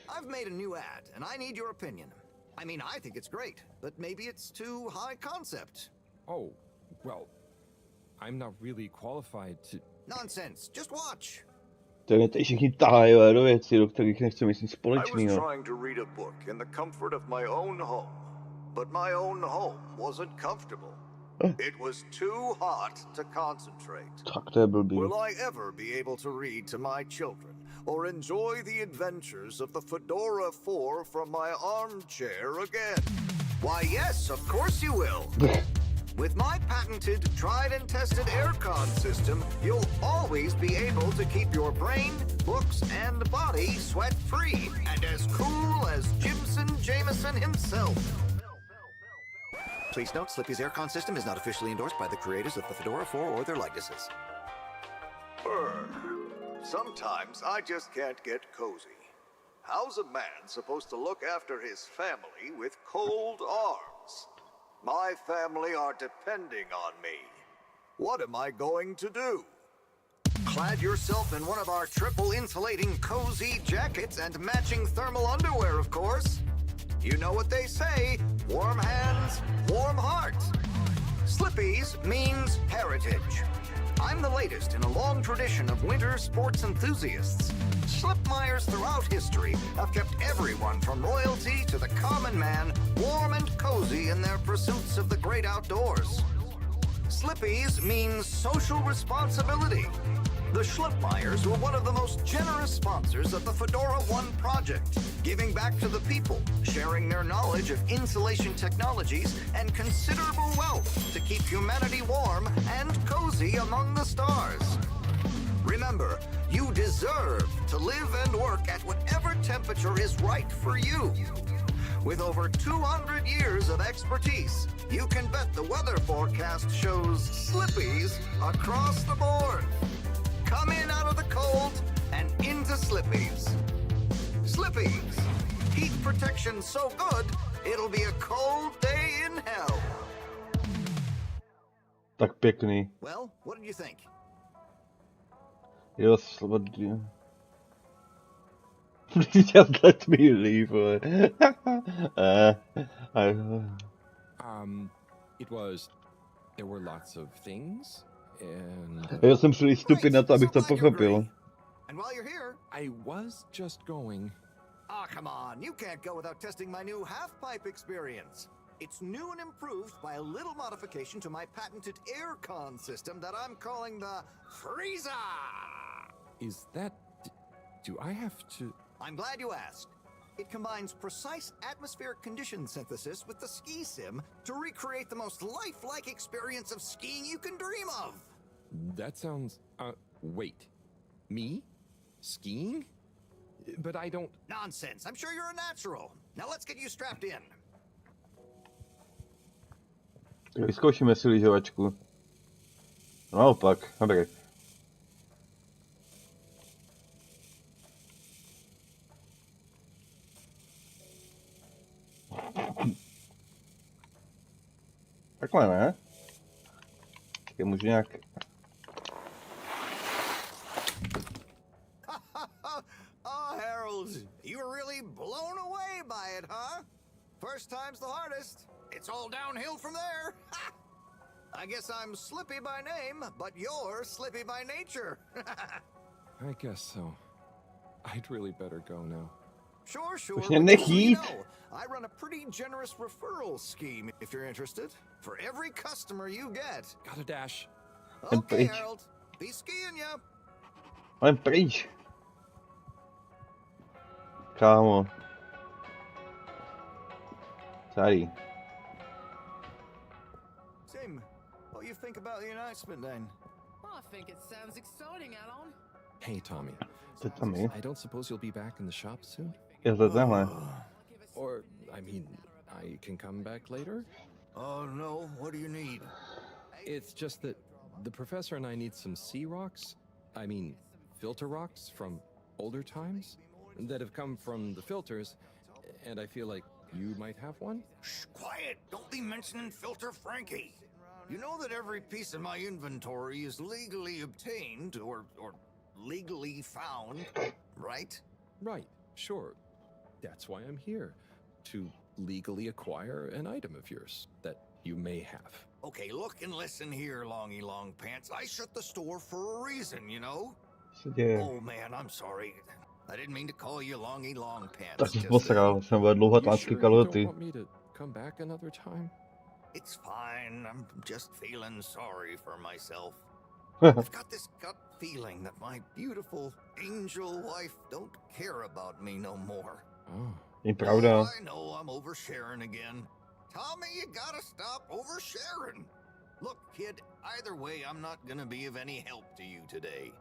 I've made a new ad, and I need your opinion. I mean, I think it's great, but maybe it's too high concept. Oh, well, I'm not really qualified to... Nonsense, just watch. To je tady všichni tahají do věcí, do kterých nechce mít nic společného. I was trying to read a book in the comfort of my own home, but my own home wasn't comfortable. It was too hot to concentrate. Tak to je blbý. Will I ever be able to read to my children or enjoy the adventures of the Fedora 4 from my armchair again? Why, yes, of course you will. With my patented, tried and tested aircon system, you'll always be able to keep your brain, books, and body sweat-free and as cool as Jimson Jameson himself. Please note, Slippy's aircon system is not officially endorsed by the creators of the Fedora 4 or their likenesses. Sometimes I just can't get cozy. How's a man supposed to look after his family with cold arms? My family are depending on me. What am I going to do? Clad yourself in one of our triple insulating cozy jackets and matching thermal underwear, of course. You know what they say, warm hands, warm heart. Slippy's means heritage. I'm the latest in a long tradition of winter sports enthusiasts. Slipmeyers throughout history have kept everyone from royalty to the common man warm and cozy in their pursuits of the great outdoors. Slippy's means social responsibility. The Schlipmeyers were one of the most generous sponsors of the Fedora 1 project, giving back to the people, sharing their knowledge of insulation technologies and considerable wealth to keep humanity warm and cozy among the stars. Remember, you deserve to live and work at whatever temperature is right for you. With over 200 years of expertise, you can bet the weather forecast shows Slippies across the board. Come in out of the cold and into Slippies. Slippies. Heat protection so good, it'll be a cold day in hell. Tak pěkný. Well, what did you think? Jo, slobodně. Just let me leave. It was... There were lots of things, and... Já jsem příliš stupid na to, abych to pochopil. And while you're here... I was just going... Ah, come on. You can't go without testing my new half-pipe experience. It's new and improved by a little modification to my patented aircon system that I'm calling the Freezer! Is that... Do I have to... I'm glad you asked. It combines precise atmospheric condition synthesis with the ski sim to recreate the most lifelike experience of skiing you can dream of. That sounds... wait. Me? Skiing? But I don't... Nonsense. I'm sure you're a natural. Now let's get you strapped in. Tak vyzkoušíme si lyžovačku. Naopak, dobrý. Takhle ne? Tak můžu nějak... Oh, Harold, you were really blown away by it, huh? First time's the hardest. It's all downhill from there. I guess I'm Slippy by name, but you're Slippy by nature. I guess so. I'd really better go now. Sure. Už But just so you nechý. know, I run a pretty generous referral scheme if you're interested. For every customer you get. Got a dash. Okay, Harold. Be skiing ya. Jdem pryč. Kámo. Tady. Tim, what do you think about the announcement then? I think it sounds exciting, Alan. Hey, Tommy. To tam je. I don't suppose you'll be back in the shop soon? Je to tenhle. Or, I mean, I can come back later? Oh no, what do you need? It's just that the professor and I need some sea rocks. I mean, filter rocks from older times that have come from the filters, and I feel like you might have one? Shh, quiet! Don't be mentioning Filter Frankie. You know that every piece in my inventory is legally obtained or legally found, right? Right, sure. That's why I'm here. To legally acquire an item of yours that you may have. Okay, look and listen here, Longy Long Pants. I shut the store for a reason, you know? Oh man, I'm sorry. I didn't mean to call you Longy Long Pants. Tak jsem posral, jsem byl dlouhoatlantský kalhoty. Want me to come back another time? It's fine. I'm just feeling sorry for myself. I've got this gut feeling that my beautiful angel wife don't care about me no more. Oh. Je pravda. Oh, I know I'm oversharing again. Tommy, you gotta stop oversharing. Look, kid, either way, I'm not gonna be of any help to you today.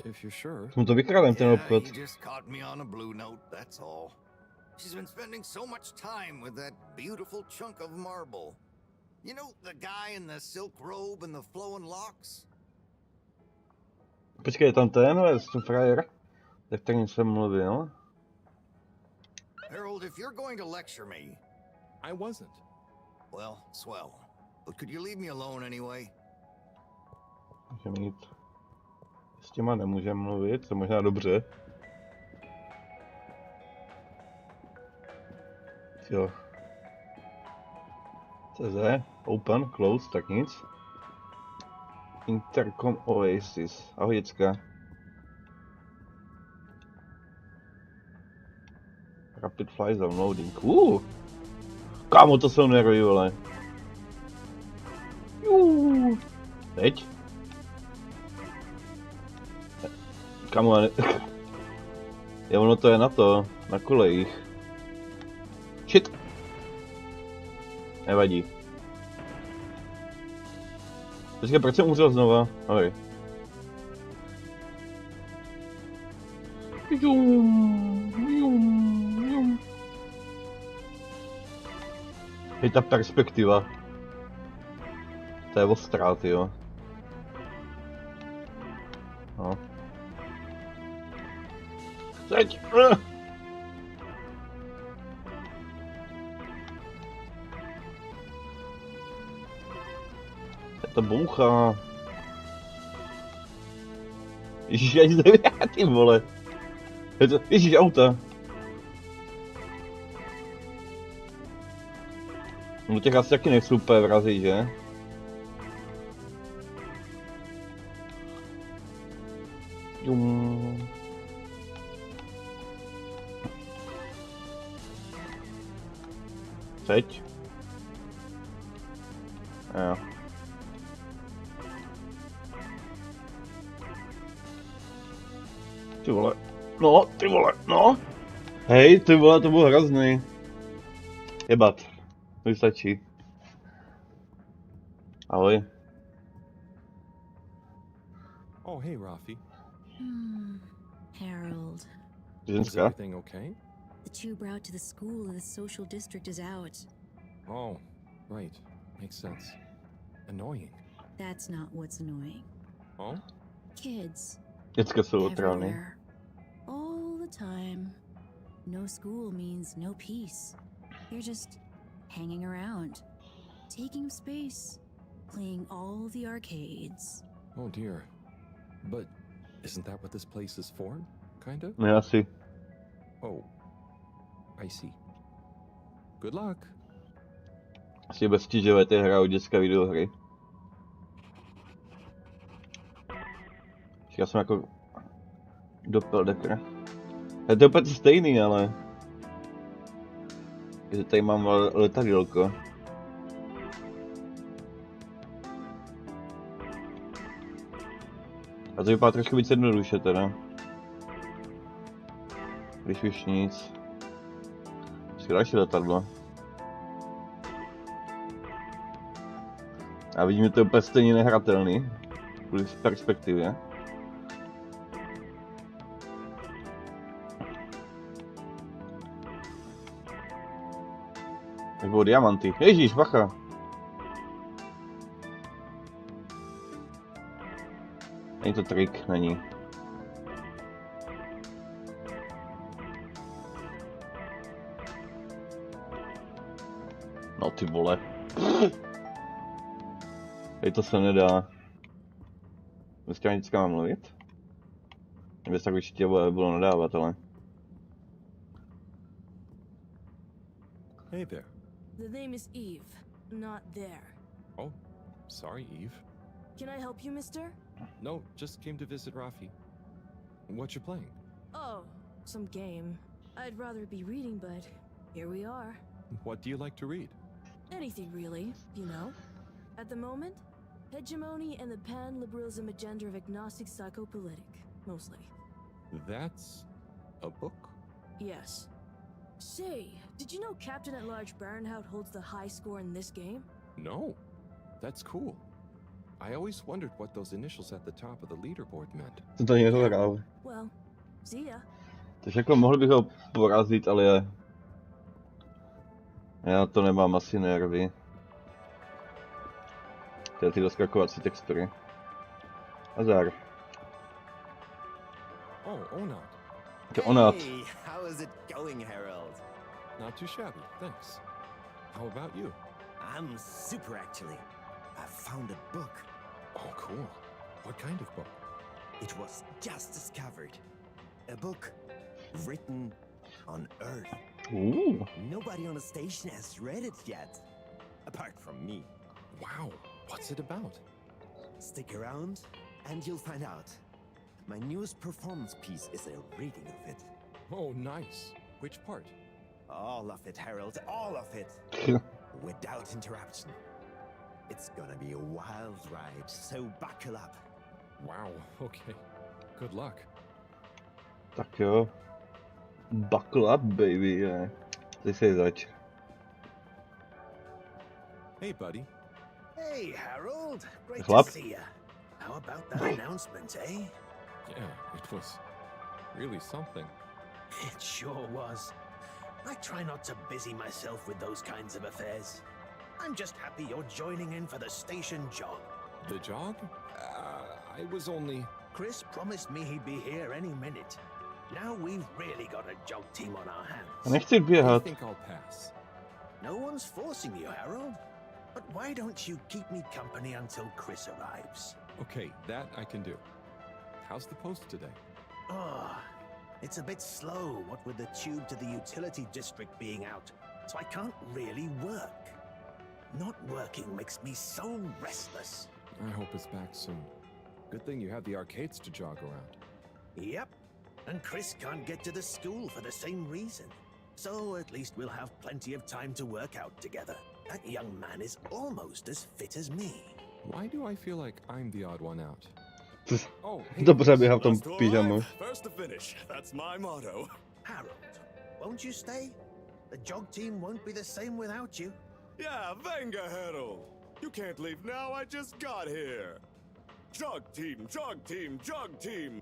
If you're sure. Jsem to vykradem ten obchod. You just caught me on a blue note, that's all. She's been spending so much time with that beautiful chunk of marble. You know, the guy in the silk robe and the flowing locks? Počkej, tam ten, ten frajer, se kterým jsem mluvil. Harold, if you're going to lecture me... I wasn't. Well, swell. But could you leave me alone anyway? Můžeme jít. S těma nemůžeme mluvit, to je možná dobře. Jo. CZ, open, close, tak nic. Intercom Oasis, ahoj děcka. Rapid Fly downloading, kámo, to jsou nervy, vole. Teď? Kámo, ono to je na to, na kolejích. Shit! Nevadí. Počkej, proč jsem umřel znova? Ahoj. Hej, ta perspektiva. To je ostrá, tyjo. No. Teď! To bouchá. Ježíš, já nic nevím, ty vole. Je to, ježíš, auta. No těch asi taky nechci úplně vrazit, že? Teď? Jo. Ty vole, no, ty vole, no. Hej, ty vole, to byl hrozný. Jebat. To stačí. Ahoj. Oh, hey, Rafi. Harold. Is everything okay? The tube route to the school in the social district is out. Oh, right. Makes sense. Annoying. That's not what's annoying. Oh? Kids. Děcka jsou otravný. Everywhere. All the time. No school means no peace. You're just hanging around, taking up space, playing all the arcades. Oh dear. But isn't that what this place is for? Kinda? Ne, asi. Oh. I see. Good luck. Asi bez stěžovat hrajou dětská videohry. Já jsem jako dopil dekra. Je to úplně stejný, ale... že tady mám letadílko. A to vypadá trošku víc jednoduše teda. Když už nic. Ještě další letadlo. A vidíme, to je úplně stejně nehratelný. V perspektivě. Nebo diamanty. Ježíš, bacha. Není to trik, není. No ty vole. Tady to se nedá. Dneska vždycky mám mluvit? Nebo tak určitě bylo nadávat, ale... Hey there. The name is Eve, not there. Oh, sorry, Eve. Can I help you, mister? No, just came to visit Rafi. What you playing? Oh, some game. I'd rather be reading, but here we are. What do you like to read? Anything really, you know. At the moment, hegemony and the pan-liberalism agenda of agnostic psychopolitic, mostly. That's a book? Yes. Say, did you know Captain at Large Baronhout holds the high score in this game? No. That's cool. I always wondered what those initials at the top of the leaderboard meant. To někdo hrál. Well, see ya. Takže jako mohl bych ho porazit, ale já to nemám asi nervy. Ty doskakovací textury. Azar. Oh, Onat. To Onat. Hey, how is it going, Harold? Not too shabby, thanks. How about you? I'm super, actually. I found a book. Oh, cool. What kind of book? It was just discovered. A book written on Earth. Ooh. Nobody on the station has read it yet, apart from me. Wow, what's it about? Stick around and you'll find out. My newest performance piece is a reading of it. Oh, nice. Which part? All of it, Harold, all of it. Without interruption. It's gonna be a wild ride, so buckle up. Wow, okay. Good luck. Tak jo. Buckle up, baby. Yeah. Ty se zač. Hey, buddy. Hey, Harold. Great Chlap. to see you. How about that announcement, eh? Yeah, it was really something. It sure was. I try not to busy myself with those kinds of affairs. I'm just happy you're joining in for the station jog. The jog? I was only... Chris promised me he'd be here any minute. Now we've really got a jog team on our hands. Nechci běhat. I think I'll pass. No one's forcing you, Harold. But why don't you keep me company until Chris arrives? Okay, that I can do. How's the post today? Oh, it's a bit slow, what with the tube to the utility district being out, so I can't really work. Not working makes me so restless. I hope it's back soon. Good thing you have the arcades to jog around. Yep, and Chris can't get to the school for the same reason. So at least we'll have plenty of time to work out together. That young man is almost as fit as me. Why do I feel like I'm the odd one out? Dobře běhá v tom pyžamu. First to finish. That's my motto. Harold, Won't you stay? The jog team won't be the same without you. Yeah, venga, Harold. You can't leave now, I just got here. Jog team, jog team, jog team.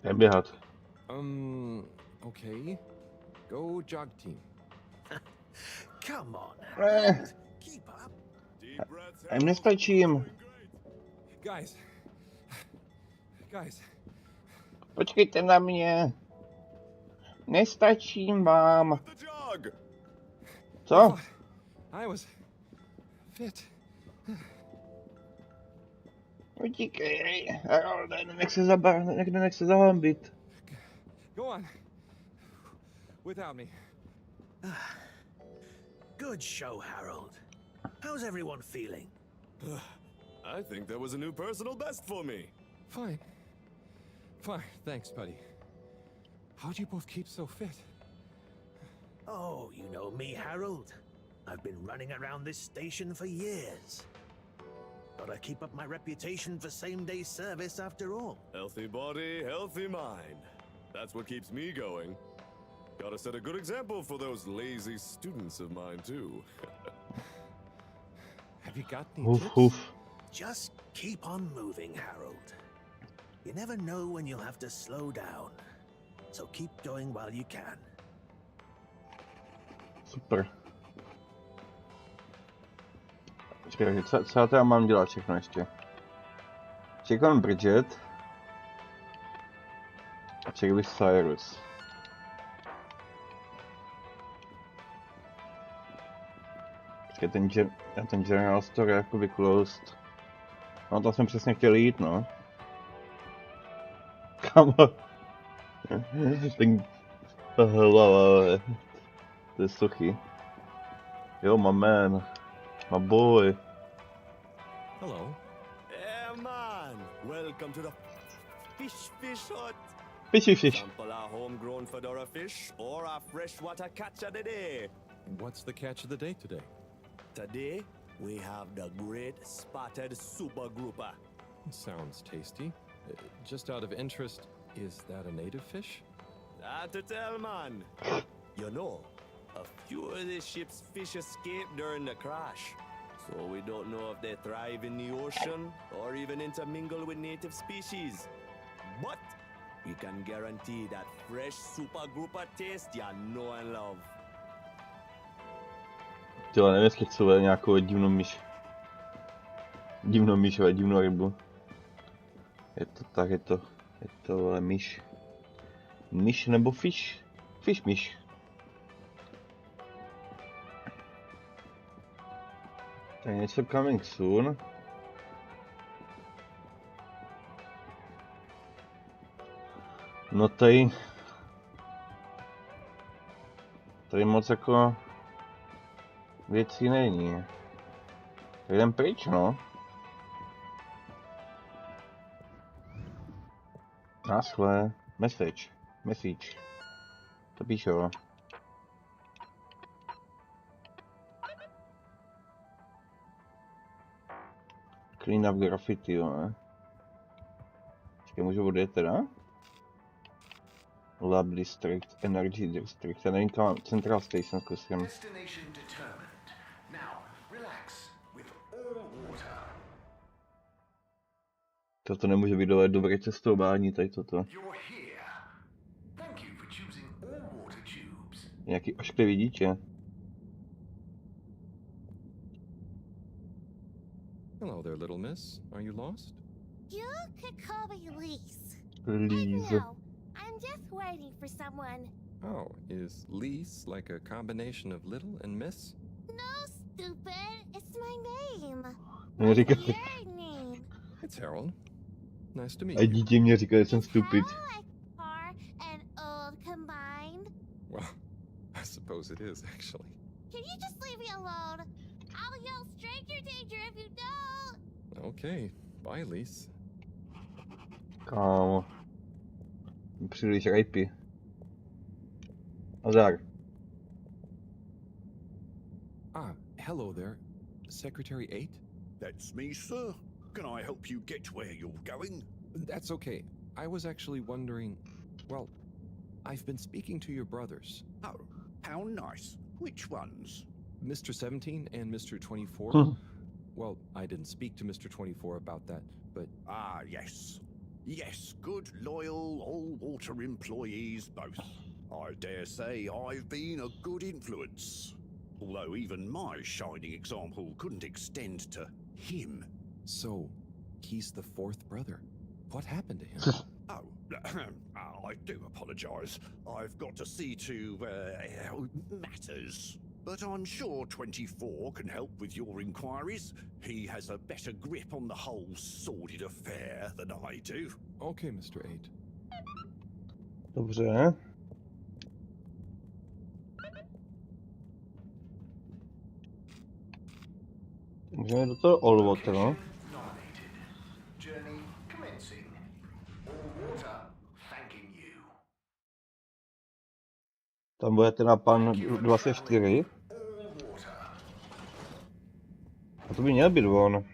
Neběhat. Okay. Go jog team. Come on, Eh, keep up. Deep breaths, jim nestačím. Guys. Guys. Počkejte na mě. Nestačím vám. the jog. Co? I was fit. Utíkej, Harolde, nech se zahambit. Go on. Without me. Good show, Harold. How's everyone feeling? I think that was a new personal best for me. Fine. Fine, thanks, buddy. How'd you both keep so fit? Oh, you know me, Harold. I've been running around this station for years. Gotta keep up my reputation for same-day service after all. Healthy body, healthy mind. That's what keeps me going. Gotta set a good example for those lazy students of mine, too. Have you got any tips? Uf. Just keep on moving, Harold. You never know when you'll have to slow down. So keep going while you can. Super. Počkej, co já teda mám dělat všechno ještě? Čekám Bridget. A čekám Cyrus. Počkej, ten General Store je jakoby closed. No tam jsem přesně chtěl jít, no. Kamo. Ta hlava, to je suchý. Jo, my man. My boy. Hello. Yeah, man. Welcome to the fish hut. Fishy fish. Sample a homegrown fedora fish or a freshwater catch of the day. What's the catch of the day today? Today, we have the great spotted super grouper. Sounds tasty. Just out of interest, is that a native fish? Hard to tell, man. You know, a few of the ship's fish escaped during the crash. So we don't know if they thrive in the ocean or even intermingle with native species. But we can guarantee that fresh super grouper taste you know and love. Tyhle, nevím, jestli chci nějakou divnou myš. Divnou myš, ale divnou rybu. Je to tak, je to ale myš. Myš nebo fish? Fish myš. To je něco coming soon. No tady moc jako věcí není. Jdem pryč, no. Naschle. Message. To píšo. Clean up graffiti, jo, ne? Počkej, můžu odjet teda? Lab District, Energy District, já nevím kam, Central Station zkusím. Toto nemůže být dobré cestování, tady toto. Nějaký ošklivý dítě. Hello there, little miss. Are you lost? You could call me Lise. Lise. I'm just waiting for someone. Oh, is Lise like a combination of little and miss? No, stupid. It's my name. Mě říká... Your name. It's Harold. Nice to meet A you. dítě mě říká, že jsem stupid. Car and old combined. Well, I suppose it is, actually. Can you just leave me alone? I'll yell stranger danger if you don't. Okay, bye, Lise. Kámo. Příliš rapey. Azar. Ah, hello there. Secretary 8? That's me, sir. Can I help you get where you're going? That's okay. I was actually wondering, well, I've been speaking to your brothers. Oh, how nice. Which ones? Mr. 17 and Mr. 24. Well, I didn't speak to Mr. 24 about that, but... Ah, yes. Yes, good, loyal, all-water employees both. I dare say I've been a good influence. Although even my shining example couldn't extend to him. So, he's the fourth brother. What happened to him? Oh, I do apologise. I've got to see to, matters. But I'm sure 24 can help with your inquiries. He has a better grip on the whole sordid affair than I do. Okay, Mr. 8. Dobře. Můžeme do toho all water, no? Tam bude teda pan 24. A to by měl být on.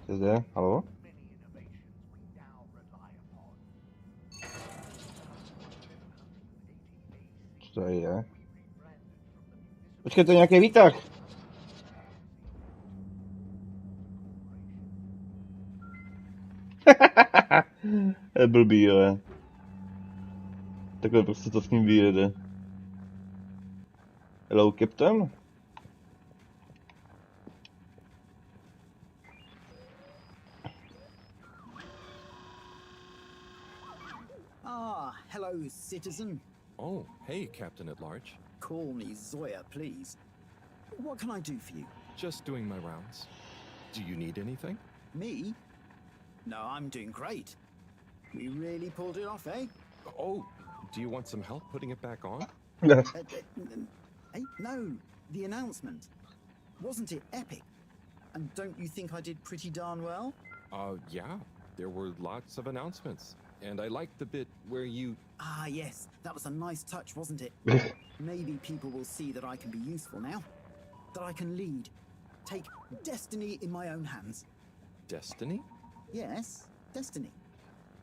Co zde? Halo? Co tady je? Počkej, to je nějaký výtah. Je blbý, ale. Takhle prostě to s ním vyjede. Hello, Captain? Ah, hello, citizen. Oh, hey, Captain at Large. Call me Zoya, please. What can I do for you? Just doing my rounds. Do you need anything? Me? No, I'm doing great. We really pulled it off, eh? Oh, do you want some help putting it back on? Hey, no, the announcement. Wasn't it epic? And don't you think I did pretty darn well? Yeah. There were lots of announcements. And I liked the bit where you... Ah, yes. That was a nice touch, wasn't it? Maybe people will see that I can be useful now. That I can lead. Take destiny in my own hands. Destiny? Yes, destiny.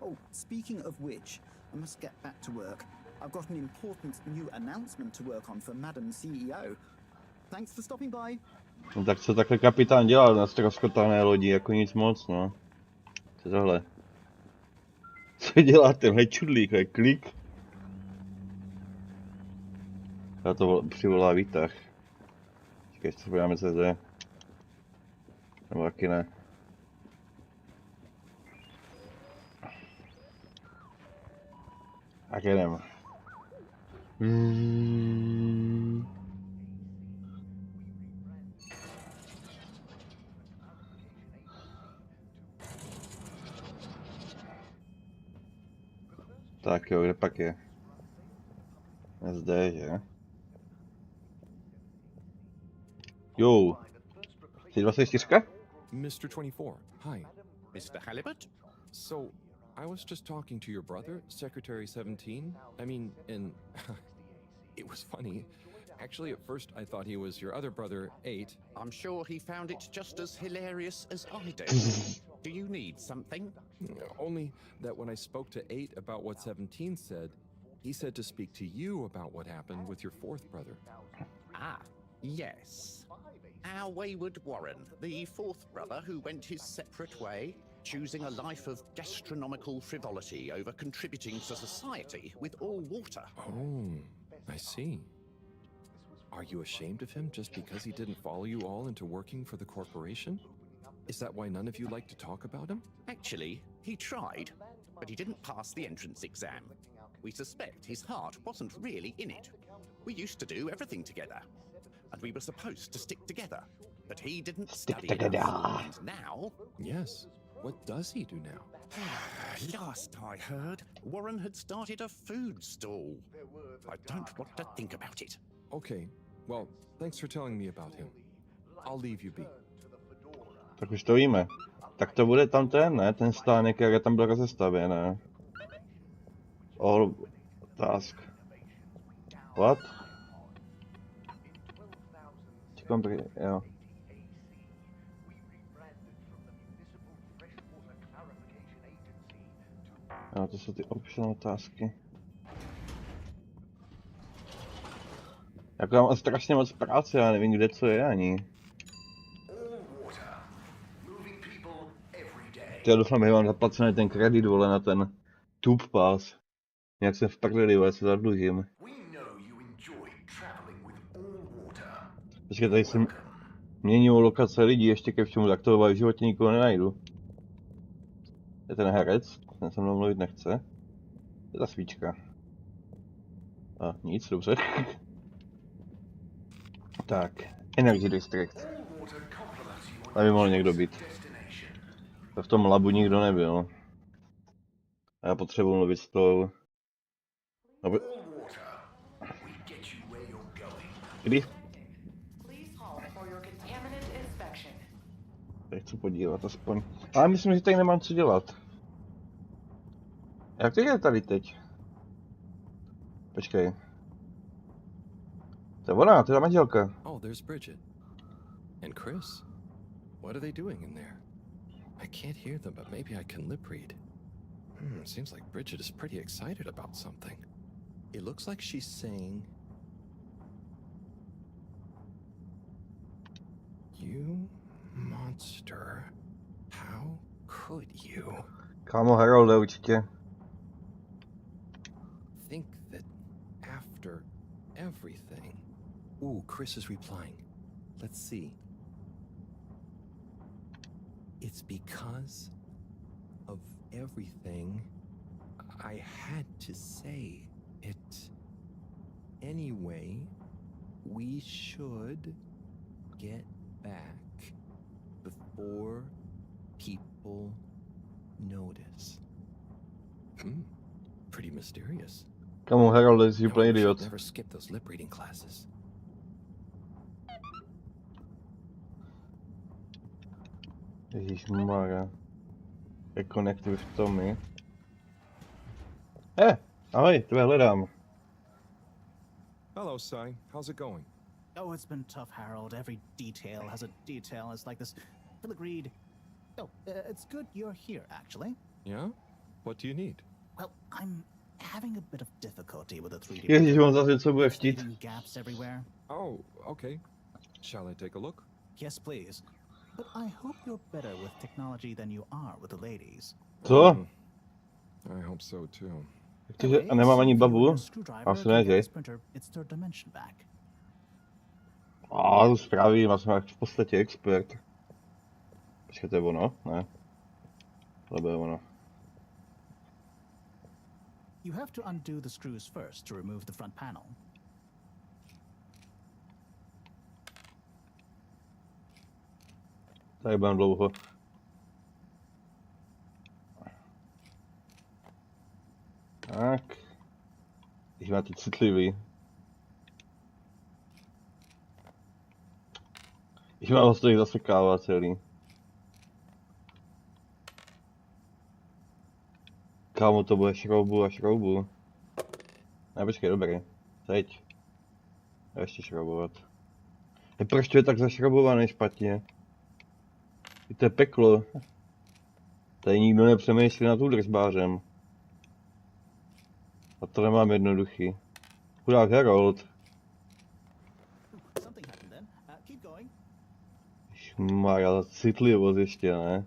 Oh, speaking of which, I must get back to work. I've got an important new announcement to work on for Madam CEO. Thanks for stopping by. No tak co takhle kapitán dělal na ztroskotané lodi, jako nic moc, no. Co tohle? Co dělá tenhle čudlík, je klik? A to přivolá výtah. Čekaj, co podíváme, co zde. Nebo taky ne. Tak jedeme. Tak jo, kde pak je? Zde, že? Jo. Jsi 24? Mr. 24, hi. Mr. Halibut? So, I was just talking to your brother, Secretary 17. I mean, and it was funny. Actually, at first I thought he was your other brother, 8. I'm sure he found it just as hilarious as I do. Do you need something? Only that when I spoke to 8 about what 17 said, he said to speak to you about what happened with your fourth brother. Ah, yes. Our wayward Warren, the fourth brother who went his separate way, choosing a life of gastronomical frivolity over contributing to society with all water. Oh, I see. Are you ashamed of him just because he didn't follow you all into working for the corporation? Is that why none of you like to talk about him? Actually, he tried, but he didn't pass the entrance exam. We suspect his heart wasn't really in it. We used to do everything together, and we were supposed to stick together, but he didn't study enough. And now... Yes. What does he do now? Last I heard, Warren had started a food stall. I don't want to think about it. Okay, well, thanks for telling me about him. I'll leave you be. Tak už to víme. Tak to bude tam ten, ne? Ten stánek, jak tam byl rozestavěn, ne? All task. What? Čekám taky, jo. No, to jsou ty optional otázky. Jako já mám strašně moc práce, já nevím, kde co je ani. Já doufám, že mám zaplacený ten kredit, vole, na ten Tube Pass. Nějak jsem v prdeli, vole, se zadlužím. Počkej, tady jsem měnil lokace lidí ještě ke všemu, tak toho v životě nikoho nenajdu. Je ten herec, ten se mnou mluvit nechce. Je ta svíčka. A nic, dobře. Tak, Energy District. Tady by mohl někdo být. V tom labu nikdo nebyl. A já potřebuji mluvit s tou... No, kdy? Teď chci podívat aspoň. Ale myslím, že tady nemám co dělat. Jak to je tady teď? Počkej. To je ona, to je ta manželka. Oh, there's Bridget. And Chris. What are they doing in there? I can't hear them, but maybe I can lip read. Seems like Bridget is pretty excited about something. It looks like she's saying... You monster. How could you? Kámo, Harolde, určitě. Think that after everything... Ooh, Chris is replying. Let's see. It's because of everything I had to say it. Anyway, we should get back before people notice. Pretty mysterious. Come on, Harold, is you play idiot. Never skip those lip reading classes. Ježišmarja. Jak connectuju v Tommy. Ahoj, tebe hledám. Hello, Sai. How's it going? Oh, it's been tough, Harold. Every detail has a detail. It's like this filigreed. Oh, it's good you're here, actually. Yeah? What do you need? Well, I'm having a bit of difficulty with the 3D. Ježiš, on zase něco bude chtít. Gaps everywhere. Oh, okay. Shall I take a look? Yes, please. But I hope you're better with technology than you are with the ladies. Co? I hope so too. A nemám ani babu? Asi ne, že? To spravím, já jsem v podstatě expert. Počkej, to je ono? Ne. To je ono. You have to undo the screws first to remove the front panel. Tady budem dlouho. Tak. Když máte citlivý. Když mám to zasekává celý. Kámo, to bude šroubu a šroubu. Ne, počkej, dobrý. Teď. A ještě šroubovat. Proč to je tak zašroubované špatně? To je peklo. Tady nikdo nepřemýšlí nad údržbářem. A to nemám jednoduchý. Chudák Harold. Ježišmarja, citlivost ještě, ne?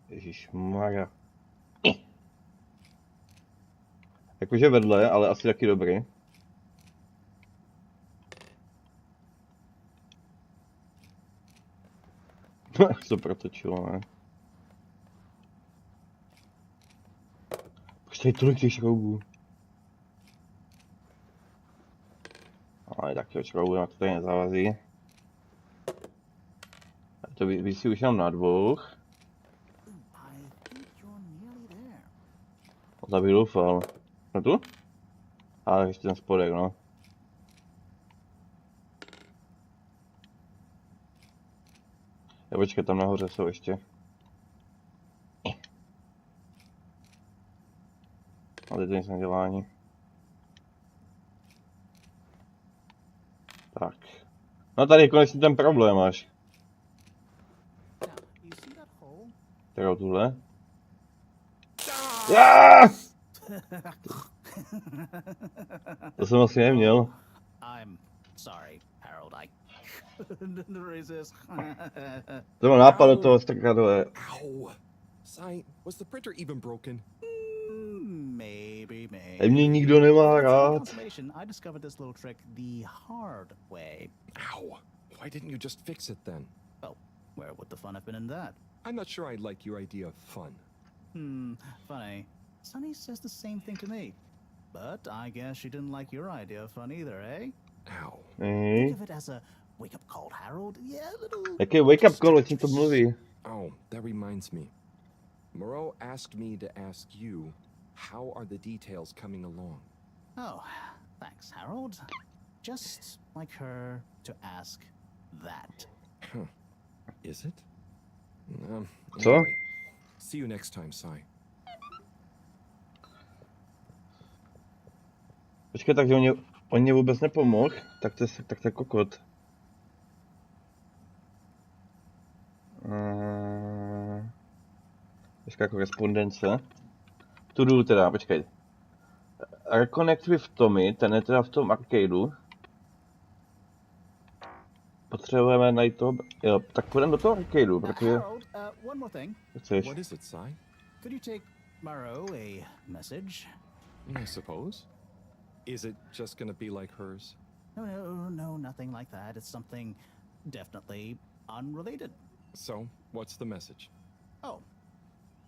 Ježišmarja. Jakože vedle, ale asi taky dobrý. To protočilo, ne? Už tady tolik těch šroubů. Ale tak těch šroubů na to tady nezavazí. A to visí už jenom na dvou. To bych doufal. No tu? Ale ještě ten spodek, no. Já počkej, tam nahoře jsou ještě. Ale to nic nedělá ani. Tak. No tady je konečně ten problém až. Kterou tuhle? To jsem asi neměl. I'm sorry, Harold. I couldn't resist. To byl nápad do toho strkadle. Ow! Sai, was the printer even broken? Maybe. A mě nikdo nemá rád. Consolation, I discovered this little trick the hard way. Ow! Why didn't you just fix it then? Well, where would the fun have been in that? I'm not sure I like your idea of fun. Funny. Sunny says the same thing to me. But I guess she didn't like your idea of fun either, eh? Ow. Think of it as a wake-up call, Harold. Yeah, little... Jaký wake-up call, o čem to mluví? Oh, that reminds me. Moreau asked me to ask you, how are the details coming along? Oh, thanks, Harold. Just like her to ask that. Huh. Is it? Co? Anyway, see you next time, Sai. Počkej, takže on mě vůbec nepomohl, tak to je kokot. Počkej, korespondence. Tu teda, počkej. Reconnect with Tommy, ten je teda v tom arcadeu. Potřebujeme najít toho... Jo, tak půjdeme do toho arcadeu, protože... Harold, one more thing. Chceš? What is it, Sai? Could you take Moreau a message? I suppose. Is it just gonna be like hers? No, nothing like that. It's something definitely unrelated. So, what's the message? Oh,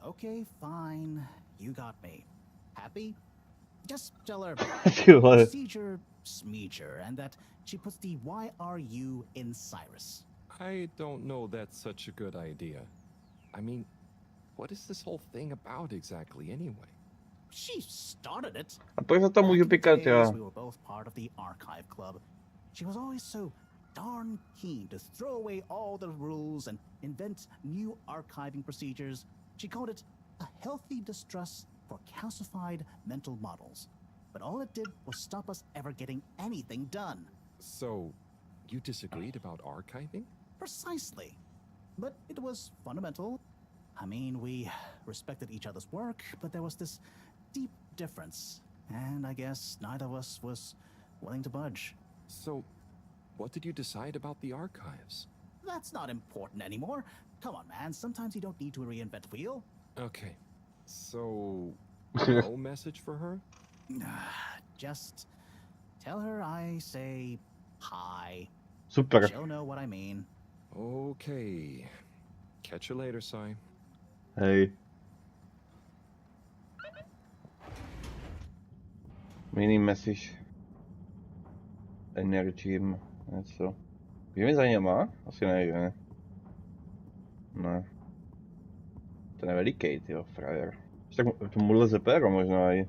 okay, fine. You got me. Happy? Just tell her procedure smeecher and that she puts the YRU in Cyrus. I don't know that's such a good idea. I mean, what is this whole thing about exactly anyway? She started it. A proč za to můžu pikat já? We were both part of the archive club. She was always so darn keen to throw away all the rules and invent new archiving procedures. She called it a healthy distrust for calcified mental models. But all it did was stop us ever getting anything done. So, you disagreed about archiving? Precisely. But it was fundamental. I mean, we respected each other's work, but there was this deep difference. And I guess neither of us was willing to budge. So, what did you decide about the archives? That's not important anymore. Come on, man. Sometimes you don't need to reinvent the wheel. Okay. So, no message for her? Just tell her I say hi. Super. She'll know what I mean. Okay. Catch you later, Sai. Hej. Mini message. Energy, něco. Je mi za něma? Asi ne, že? Ne. Ten je veliký, tyjo, frajer. Tak tomu leze péro možná i.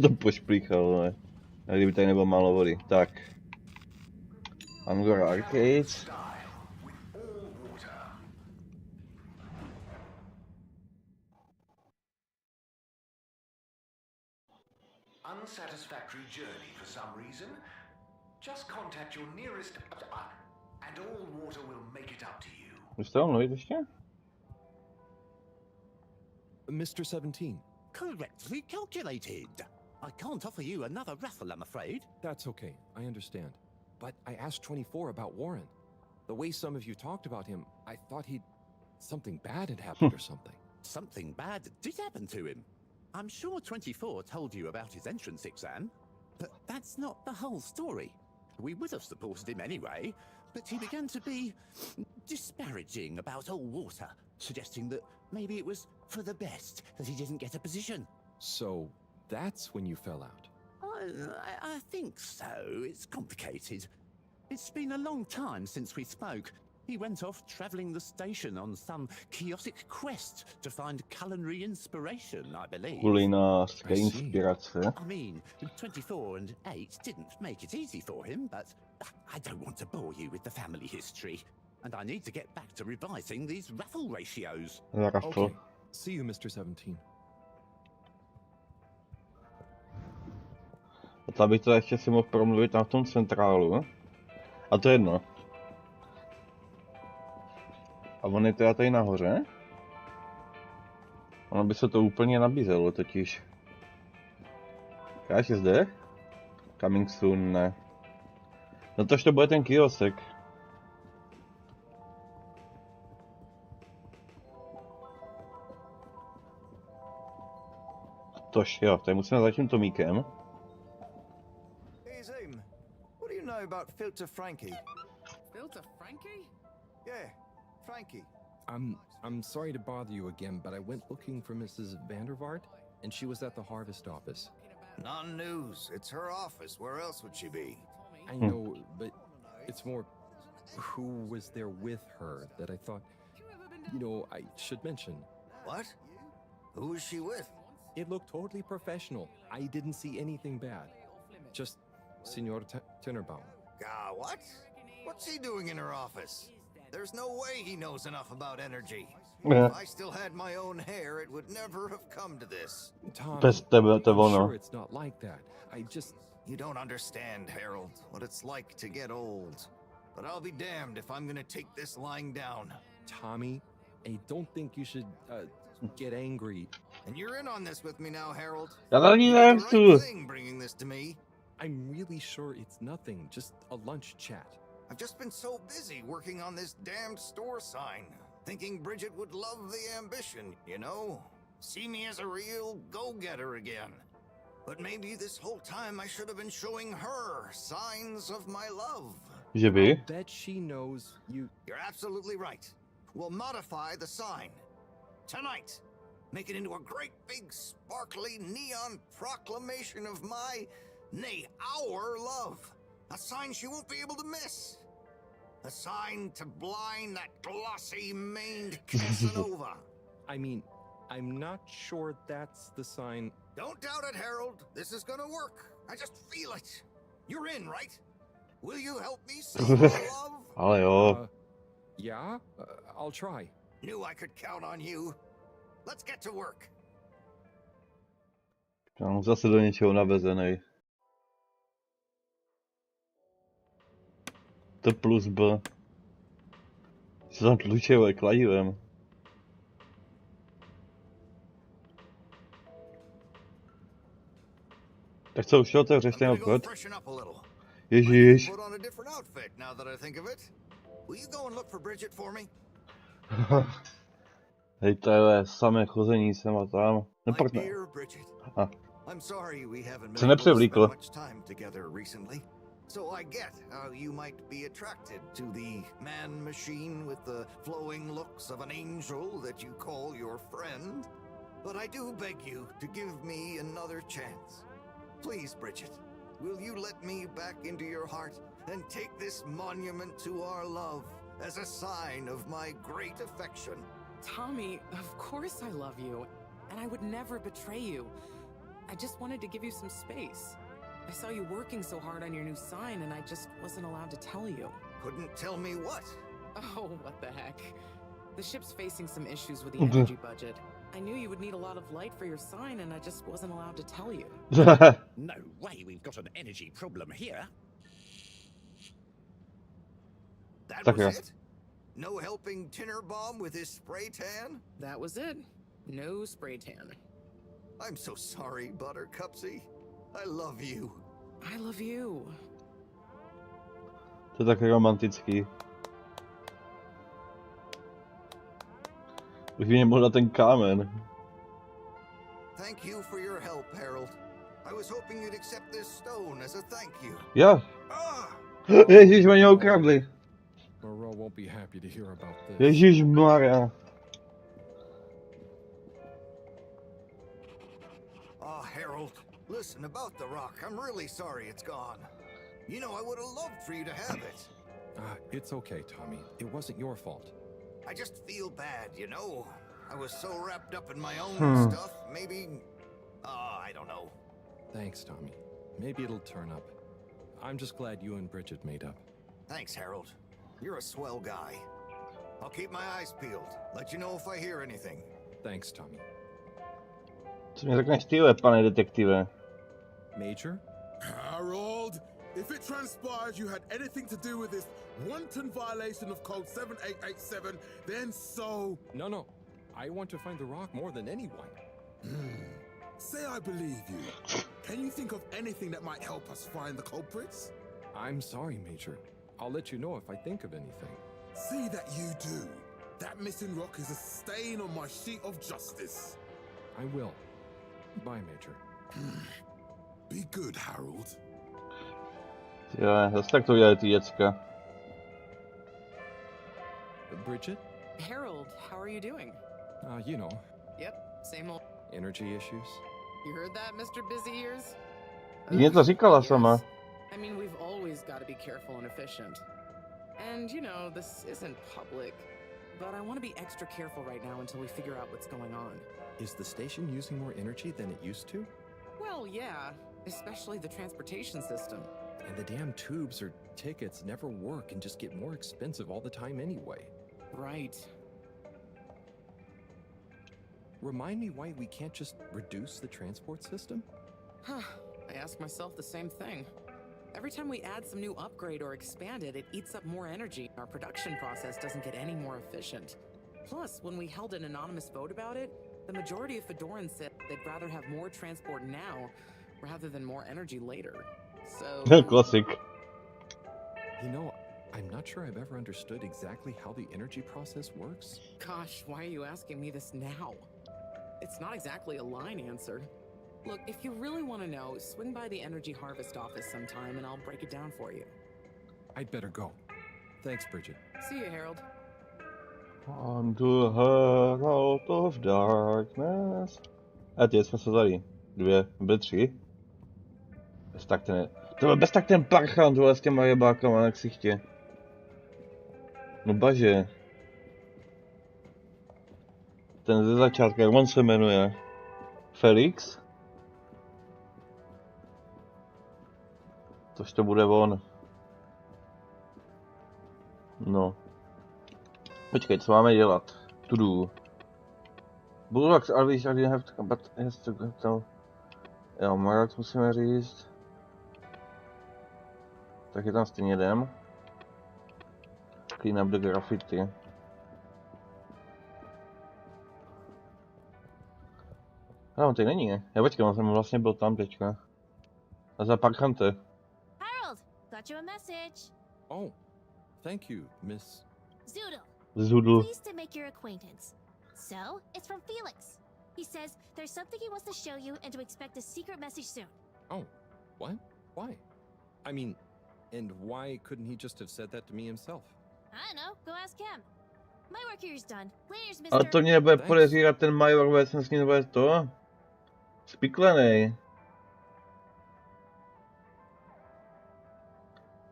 To pošplíchal, ne? A kdyby tady nebylo málo vody. Tak. Angora Arcades. Unsatisfactory journey for some reason? Just contact your nearest and all water will make it up to you. Už to mluvit ještě? Mr. 17. Correctly calculated. I can't offer you another raffle, I'm afraid. That's okay, I understand. But I asked 24 about Warren. The way some of you talked about him, I thought something bad had happened or something. Something bad did happen to him. I'm sure 24 told you about his entrance exam, but that's not the whole story. We would have supported him anyway, but he began to be disparaging about all water, suggesting that maybe it was for the best that he didn't get a position. So, that's when you fell out? I think so. It's complicated. It's been a long time since we spoke. He went off travelling the station on some chaotic quest to find culinary inspiration, I believe. Kulinářské inspirace. I mean, 24 and 8 didn't make it easy for him, but I don't want to bore you with the family history. And I need to get back to revising these raffle ratios. Okay. See you, Mr. 17. A to bych to ještě si mohl promluvit na tom centrálu. A to jedno. A on je teda tady nahoře? Ono by se to úplně nabízelo totiž. Káš je zde? Coming soon, ne. No tož to bude ten kiosek. Tož jo, tady musíme za tím Tomíkem. Hey Zoom, what do you know about Filter Frankie? Filter Frankie? Yeah, Frankie. I'm sorry to bother you again, but I went looking for Mrs. Vandervaart, and she was at the harvest office. Non-news. It's her office. Where else would she be? I know, but it's more who was there with her that I thought, I should mention. What? Who was she with? It looked totally professional. I didn't see anything bad. Just Senor Tinnerbaum. What? What's he doing in her office? There's no way he knows enough about energy. Yeah. If I still had my own hair, it would never have come to this. Tom, I'm sure it's not like that. You don't understand, Harold, what it's like to get old. But I'll be damned if I'm gonna take this lying down. Tommy, I don't think you should get angry. And you're in on this with me now, Harold. Já tady You did nechci. the right thing bringing this to me. I'm really sure it's nothing, just a lunch chat. I've just been so busy working on this damned store sign, thinking Bridget would love the ambition, you know? See me as a real go-getter again. But maybe this whole time I should have been showing her signs of my love. Že by? I bet she knows you... You're absolutely right. We'll modify the sign. Tonight. Make it into a great big sparkly neon proclamation of my, nay, our love. A sign she won't be able to miss. A sign to blind that glossy-maned Casanova. I mean, I'm not sure that's the sign... Don't doubt it, Harold. This is gonna work. I just feel it. You're in, right? Will you help me see my love? Ale jo. Yeah, I'll try. Knew I could count on you. Let's get to work. Mám zase do něčeho navezenej. T plus B. Co tam tlučevé kladivem. Tak co, už to otevřeš ten obchod? Ježíš. Put on a different outfit now that I think of it. Will you go and look for Bridget for me? Hej, to je samé chození sem a tam. Nepojďme. I'm sorry we haven't Se been able to spend nepřevlíkl. much time together recently. So I get how you might be attracted to the man machine with the flowing looks of an angel that you call your friend. But I do beg you to give me another chance. Please, Bridget, will you let me back into your heart and take this monument to our love as a sign of my great affection? Tommy, of course I love you, and I would never betray you. I just wanted to give you some space. I saw you working so hard on your new sign, and I just wasn't allowed to tell you. Couldn't tell me what? Oh, what the heck. The ship's facing some issues with the energy budget. I knew you would need a lot of light for your sign, and I just wasn't allowed to tell you. No way we've got an energy problem here. That was it? No helping Tinnerbaum with his spray tan? That was it. No spray tan. I'm so sorry, Buttercupsy. I love you. I love you. To je tak romantický. Už by nemohl na ten kámen. Thank you for your help, Harold. I was hoping you'd accept this stone as a thank you. Jo. Ježíš, oni ho ukradli. Moreau won't be happy to hear about this. Ježíšmarja. Harold, listen, about the rock, I'm really sorry it's gone. You know, I would have loved for you to have it. It's okay, Tommy. It wasn't your fault. I just feel bad, you know? I was so wrapped up in my own stuff, maybe... I don't know. Thanks, Tommy. Maybe it'll turn up. I'm just glad you and Bridget made up. Thanks, Harold. You're a swell guy. I'll keep my eyes peeled. Let you know if I hear anything. Thanks, Tommy. Co mi řekneš tyhle, pane detektive? Major? Harold, if it transpires you had anything to do with this wanton violation of code 7887, then so... No. I want to find the rock more than anyone. Say I believe you. Can you think of anything that might help us find the culprits? I'm sorry, Major. I'll let you know if I think of anything. See that you do. That missing rock is a stain on my sheet of justice. I will. Bye, Major. Be good, Harold. Jo, zase tak to udělali ty děcka. Bridget? Harold, how are you doing? You know. Yep, same old. Energy issues. You heard that, Mr. Busy Ears? Jině to říkala sama. I mean, we've always got to be careful and efficient. And, you know, this isn't public, but I want to be extra careful right now until we figure out what's going on. Is the station using more energy than it used to? Well, yeah, especially the transportation system. And the damn tubes or tickets never work and just get more expensive all the time anyway. Right. Remind me why we can't just reduce the transport system? Huh. I ask myself the same thing. Every time we add some new upgrade or expand it, it eats up more energy. Our production process doesn't get any more efficient. Plus, when we held an anonymous vote about it, the majority of Fedorans said they'd rather have more transport now rather than more energy later. So... Classic. You know, I'm not sure I've ever understood exactly how the energy process works. Gosh, why are you asking me this now? It's not exactly a line answer. Look, if you really want to know, swing by the Energy Harvest office sometime and I'll break it down for you. I'd better go. Thanks, Bridget. See you, Harold. Unto her out of darkness. A ty jsme se vzali. 2, byly 3. Bez tak ten... To byl bez tak ten parchant, vole, s těma rybákama na ksichtě. No baže. Ten ze začátku, jak on se jmenuje? Felix? Tož to bude on. No. Počkej, co máme dělat? To do. Bulldogs always already have to, but has to go to... Jo, Marax musíme říct. Tak je tam stejně jdem. Clean up the graffiti. No, on tady není, ne? Já počkej, on jsem vlastně byl tam teďka. A za parchante. Harold, got you a message. Oh, thank you, Miss... Zoodle. Pleased to make your acquaintance. So, it's from Felix. He says there's something he wants to show you and to expect a secret message soon. Oh, what? Why? I mean, and why couldn't he just have said that to me himself? I don't know, go ask him. My work here is done. Laters, Mr. Ale to mě nebude podezírat ten major, vůbec jsem s ním nebude to. Spiklenej.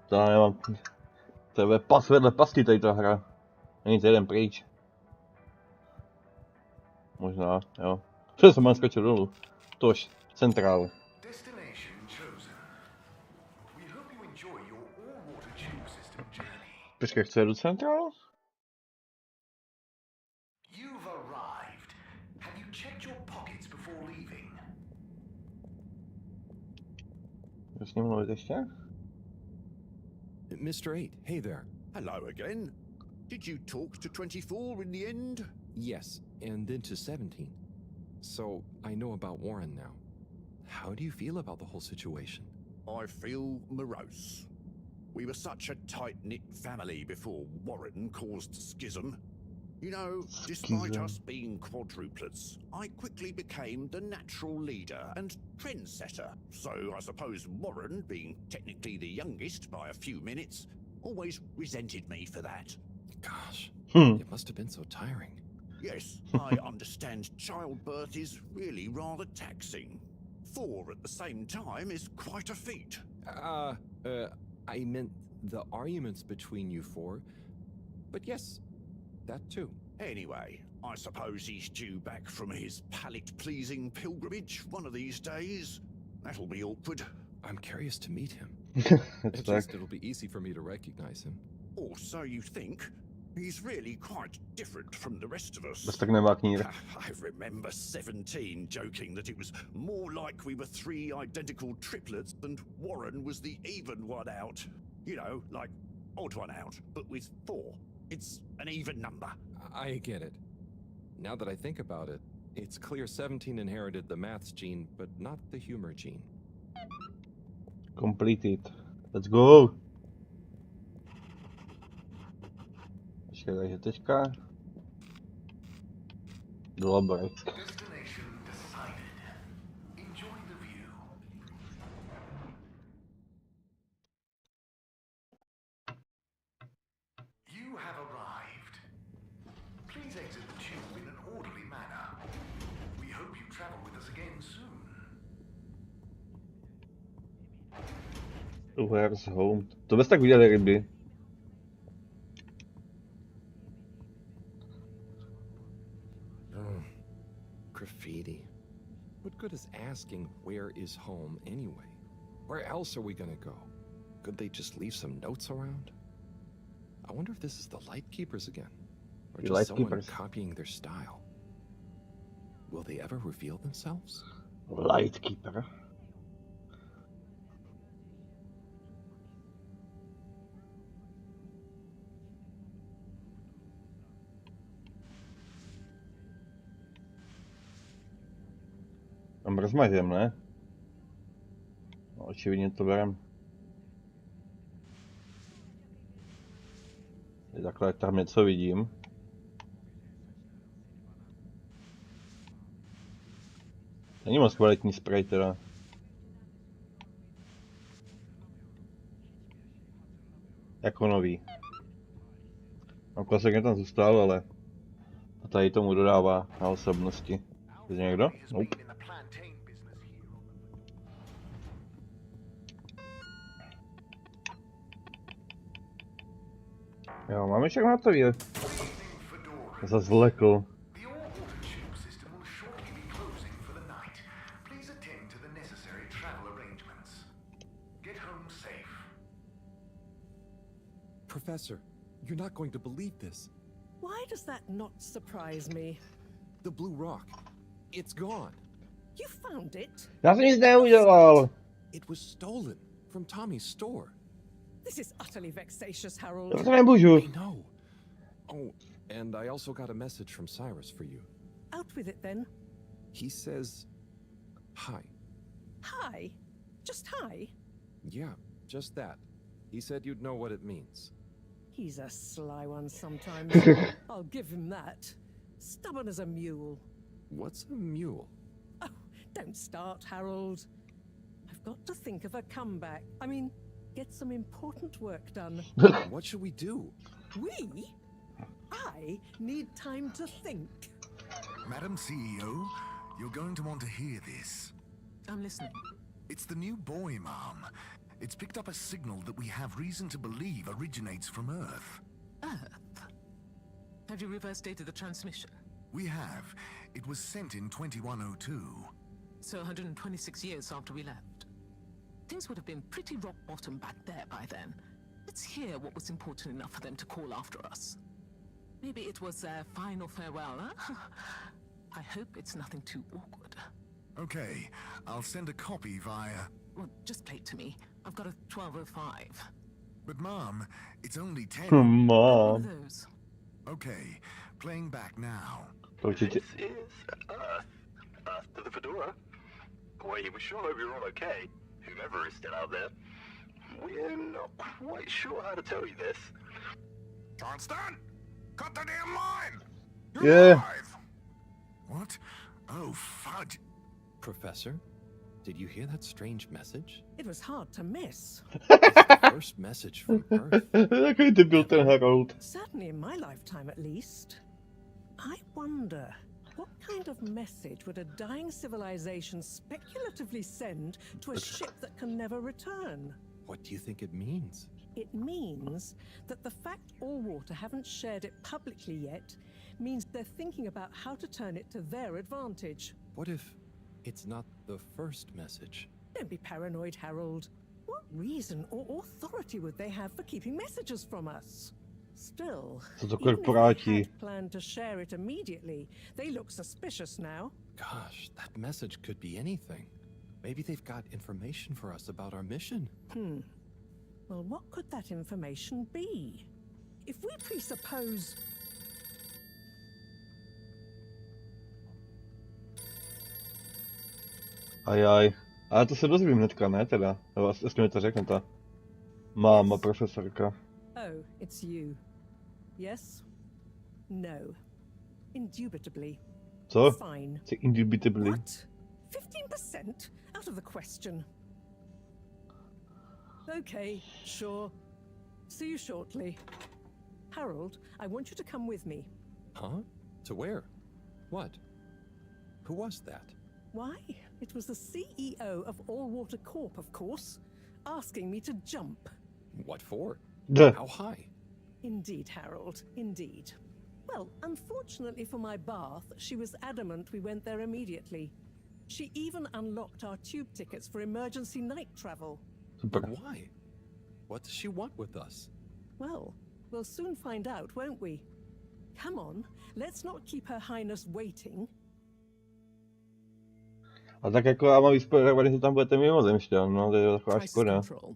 To já nemám... To je pas vedle pasti tady ta hra. Není to jeden pryč. Možná, jo. Přesně mám skočil dolů. Tož, centrál. Počkej, chci jdu centrál? You've arrived. Have you checked your pockets before leaving? Můžu s ním mluvit ještě? Mr. 8, hey there. Hello again. Did you talk to 24 in the end? Yes, and then to 17. So, I know about Warren now. How do you feel about the whole situation? I feel morose. We were such a tight-knit family before Warren caused schism. You know, despite us being quadruplets, I quickly became the natural leader and trendsetter. So I suppose Warren, being technically the youngest by a few minutes, always resented me for that. Gosh, it must have been so tiring. Yes, I understand childbirth is really rather taxing. 4 at the same time is quite a feat. I meant the arguments between you 4. But yes, that too. Anyway, I suppose he's due back from his palate-pleasing pilgrimage one of these days. That'll be awkward. I'm curious to meet him. At least it'll be easy for me to recognize him. Or so you think. He's really quite different from the rest of us. Bez tak nemá knír. I remember 17 joking that it was more like we were 3 identical triplets and Warren was the even one out. You know, like odd one out, but with 4. It's an even number. I get it. Now that I think about it, it's clear 17 inherited the maths gene, but not the humor gene. Completed. Let's go. Počkej, takže teďka. Do laborek. Destination decided. Enjoy the view. You have arrived. Please exit the tube in an orderly manner. We hope you travel with us again soon. Where's home? To bys tak viděli ryby. Graffiti. What good is asking where is home anyway? Where else are we gonna go? Could they just leave some notes around? I wonder if this is the Lightkeepers again, or The just someone Lightkeepers. copying their style. Will they ever reveal themselves? Lightkeeper. Tam rozmažem, ne? No, očividně to berem. Takhle tam něco vidím. Není moc kvalitní spray teda. Jako nový. No klasik tam zůstal, ale a tady tomu dodává na osobnosti. Je někdo? Nope. Jo, máme však na to je. Zas vlekl. Professor, you're not going to believe this. Why does that not surprise me? The blue rock. It's gone. You found it? Já jsem nic neudělal. It was stolen from Tommy's store. This is utterly vexatious, Harold. Já to nemůžu. I know. Oh, and I also got a message from Cyrus for you. Out with it then. He says, hi. Hi? Just hi? Yeah, just that. He said you'd know what it means. He's a sly one sometimes. I'll give him that. Stubborn as a mule. What's a mule? Oh, don't start, Harold. I've got to think of a comeback. I mean, get some important work done. What should we do? We? I need time to think. Madam CEO, you're going to want to hear this. I'm listening. It's the new boy, Mom. It's picked up a signal that we have reason to believe originates from Earth. Earth? Have you reverse dated the transmission? We have. It was sent in 2102. So 126 years after we left. Things would have been pretty rock bottom back there by then. Let's hear what was important enough for them to call after us. Maybe it was their final farewell, huh? I hope it's nothing too awkward. Okay, I'll send a copy via... Well, just play it to me. I've got a 1205. But Mom, it's only 10. Mom. One of those. Okay, playing back now. This is Earth. Earth to the Fedora. We were sure we were all okay, whomever is still out there. We're not quite sure how to tell you this. Johnston! Cut the damn line! Yeah. Alive! What? Oh, fudge. Professor, did you hear that strange message? It was hard to miss. It's the first message from Earth. Takový debil ten Harold. Certainly in my lifetime, at least. I wonder, what kind of message would a dying civilization speculatively send to a ship that can never return? What do you think it means? It means that the fact Allwater haven't shared it publicly yet means they're thinking about how to turn it to their advantage. What if it's not the first message? Don't be paranoid, Harold. What reason or authority would they have for keeping messages from us? Still, Co to even if korporáti? they had planned to share it immediately, they look suspicious now. Gosh, that message could be anything. Maybe they've got information for us about our mission. Well, what could that information be? If we presuppose... Ajaj. Ale to se dozvím hnedka, ne teda? Nebo jestli mi to řekne ta máma, profesorka. Oh, it's you. Yes? No. Indubitably. Co? Fine. Jsi indubitably. What? 15%? Out of the question. Okay, sure. See you shortly. Harold, I want you to come with me. Huh? To where? What? Who was that? Why? It was the CEO of All Water Corp, of course, asking me to jump. What for? Duh. How high? Indeed, Harold, indeed. Well, unfortunately for my bath, she was adamant we went there immediately. She even unlocked our tube tickets for emergency night travel. But why? What does she want with us? Well, we'll soon find out, won't we? Come on, let's not keep Her Highness waiting. A tak jako já mám vyspovědět, že tam budete mimozemšťan, no to je taková Crisis škoda. control.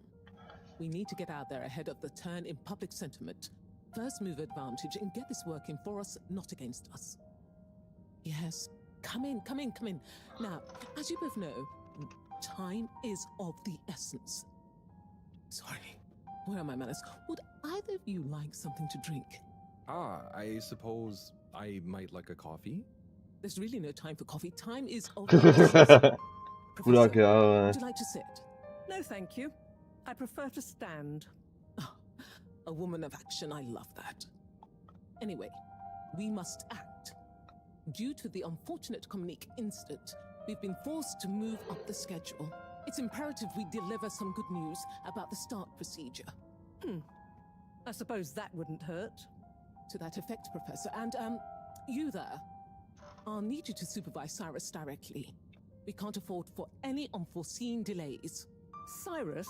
We need to get out there ahead of the turn in public sentiment. First move advantage and get this working for us, not against us. Yes, come in, come in, come in. Now, as you both know, time is of the essence. Sorry, where are my manners? Would either of you like something to drink? I suppose I might like a coffee? There's really no time for coffee. Time is of the essence. Chudák, Professor, ale... would you like to sit? No, thank you. I prefer to stand. A woman of action, I love that. Anyway, we must act. Due to the unfortunate Communique incident, we've been forced to move up the schedule. It's imperative we deliver some good news about the start procedure. I suppose that wouldn't hurt. To that effect, Professor. And, you there. I'll need you to supervise Cyrus directly. We can't afford for any unforeseen delays. Cyrus,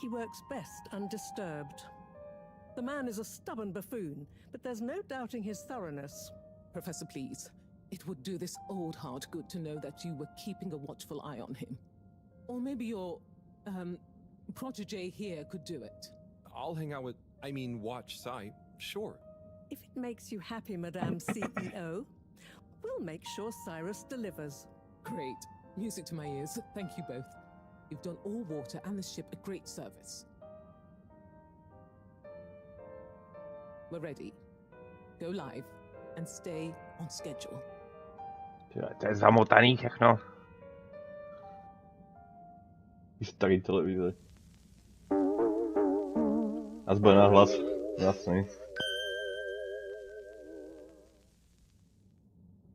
he works best undisturbed. The man is a stubborn buffoon, but there's no doubting his thoroughness. Professor, please. It would do this old heart good to know that you were keeping a watchful eye on him. Or maybe your, protege here could do it. I'll hang out with, watch Cy, sure. If it makes you happy, Madame CEO, we'll make sure Cyrus delivers. Great. Music to my ears. Thank you both. You've done All Water and the ship a great service. We're ready. Go live and stay on schedule. To je zamotaný všechno. Starý televize. A zbyl na hlas. Jasný.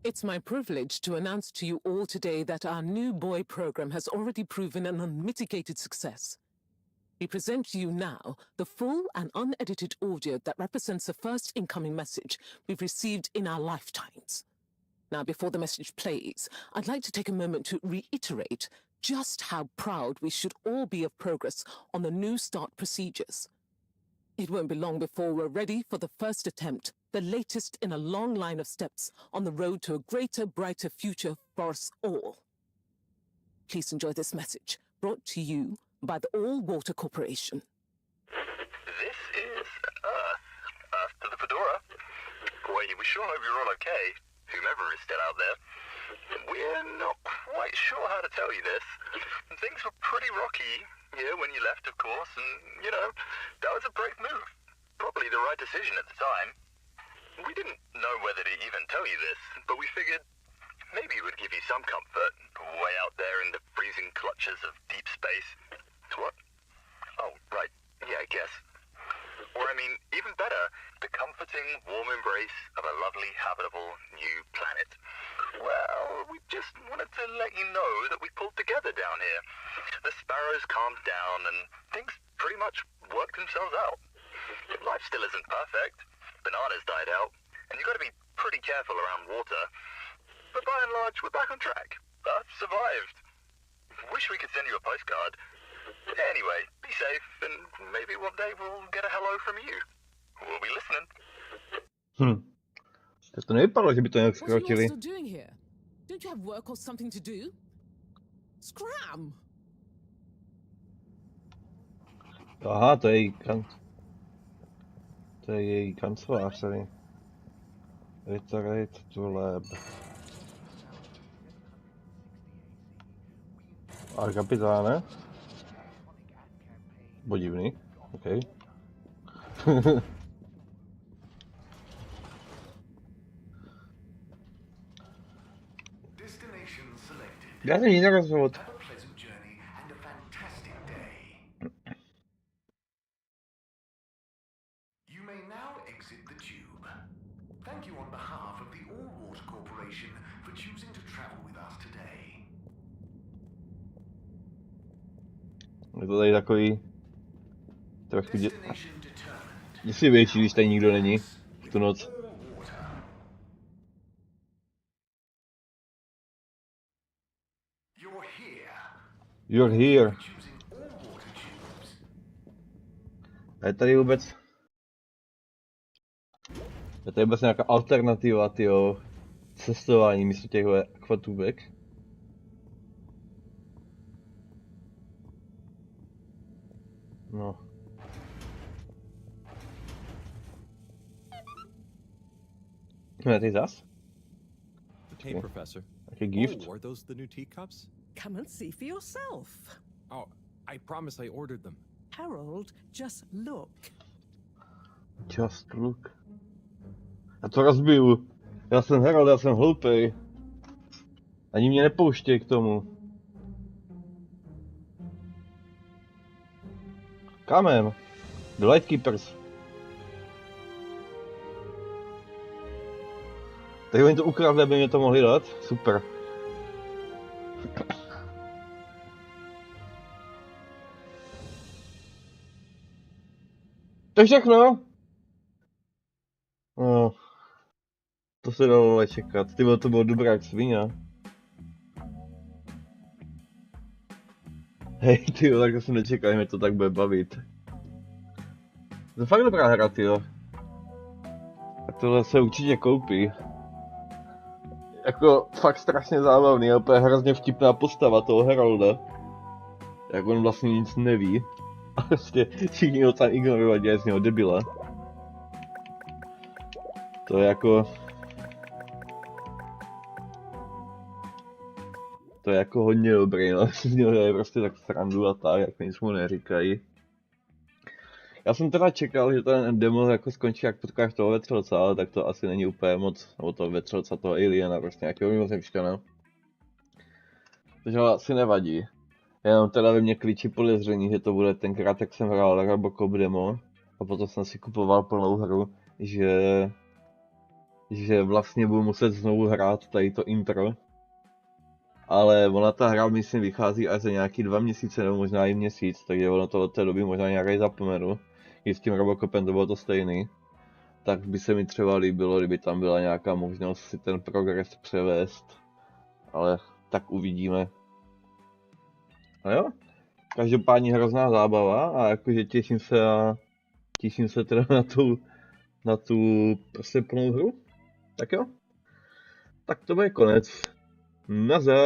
It's my privilege to announce to you all today that our new boy program has already proven an unmitigated success. We present to you now the full and unedited audio that represents the first incoming message we've received in our lifetimes. Now, before the message plays, I'd like to take a moment to reiterate just how proud we should all be of progress on the new start procedures. It won't be long before we're ready for the first attempt, the latest in a long line of steps on the road to a greater, brighter future for us all. Please enjoy this message, brought to you by the All Water Corporation. This is Earth. Earth to the Fedora. We sure hope you're all okay, whomever is still out there. We're not quite sure how to tell you this. Things were pretty rocky here when you left, of course, and, that was a brave move. Probably the right decision at the time. We didn't know whether to even tell you this, but we figured maybe it would give you some comfort, way out there in the freezing clutches of deep space. What? Oh, right. Yeah, I guess. Or, even better, the comforting, warm embrace of a lovely, habitable new planet. Well, we just wanted to let you know that we pulled together down here. The sparrows calmed down and things pretty much worked themselves out. Life still isn't perfect. Bananas died out, and you've got to be pretty careful around water. But by and large, we're back on track. Earth survived. Wish we could send you a postcard. Anyway, be safe, and maybe one day we'll get a hello from you. We'll be listening. Tak to nevypadalo, že by to nějak What are you all zkrotili. still doing here? Don't you have work or something to do? Scram! Aha, to je její kancelář tady. Reiterate to lab. Ale kapitáne? Podivný, OK. Já jsem jiný rozhod. You may now exit the tube. Thank you on behalf of the All Water Corporation for choosing to travel with us today. Je to tady takový trošku děsivější, když tady nikdo není v tu noc. You're here. A je tady vůbec nějaká alternativa, tyjo, cestování místo těchto akvatubek? No. Ne, ty zas? Hey, Professor. Like a gift? Oh, are those the new teacups? Come and see for yourself. Oh, I promise I ordered them. Harold, just look. Just look. Já to rozbiju. Já jsem Harold, já jsem hloupej. Ani mě nepouštěj k tomu. Kamen. The Lightkeepers. Tak oni to ukradli, aby mě to mohli dát. Super. To je všechno. No. To se dalo čekat. Ty to bylo dobré jak svině. Hej, ty tak to jsem nečekal, mě to tak bude bavit. To je fakt dobrá hra, tyjo. A tohle se určitě koupí. Jako fakt strašně zábavný a úplně hrozně vtipná postava toho Harolda. Jak on vlastně nic neví. A prostě všichni ho tam ignorovat, dělají z něho debila. To je jako... To je jako hodně dobrý, no. Z něho je prostě tak srandu a tak, jak nic mu neříkají. Já jsem teda čekal, že ten demo jako skončí, jak potkáš toho vetřelce, ale tak to asi není úplně moc, nebo toho vetřelce, toho aliena, prostě nějakého mimozemšťana. Takže asi nevadí. Jenom teda ve mně klíčí podezření, že to bude tenkrát, jak jsem hrál Robocop demo, a potom jsem si kupoval plnou hru, že vlastně budu muset znovu hrát tady to intro. Ale ona ta hra, myslím, vychází až za nějaký 2 měsíce, nebo možná i měsíc, takže ono to od té doby možná nějaký zapomenu. I s tím Robocopem to bylo to stejný. Tak by se mi třeba líbilo, kdyby tam byla nějaká možnost si ten progres převést. Ale tak uvidíme. A jo, každopádně hrozná zábava a jakože těším se teda na tu prostě plnou hru. Tak jo, tak to bude konec. Nazdar.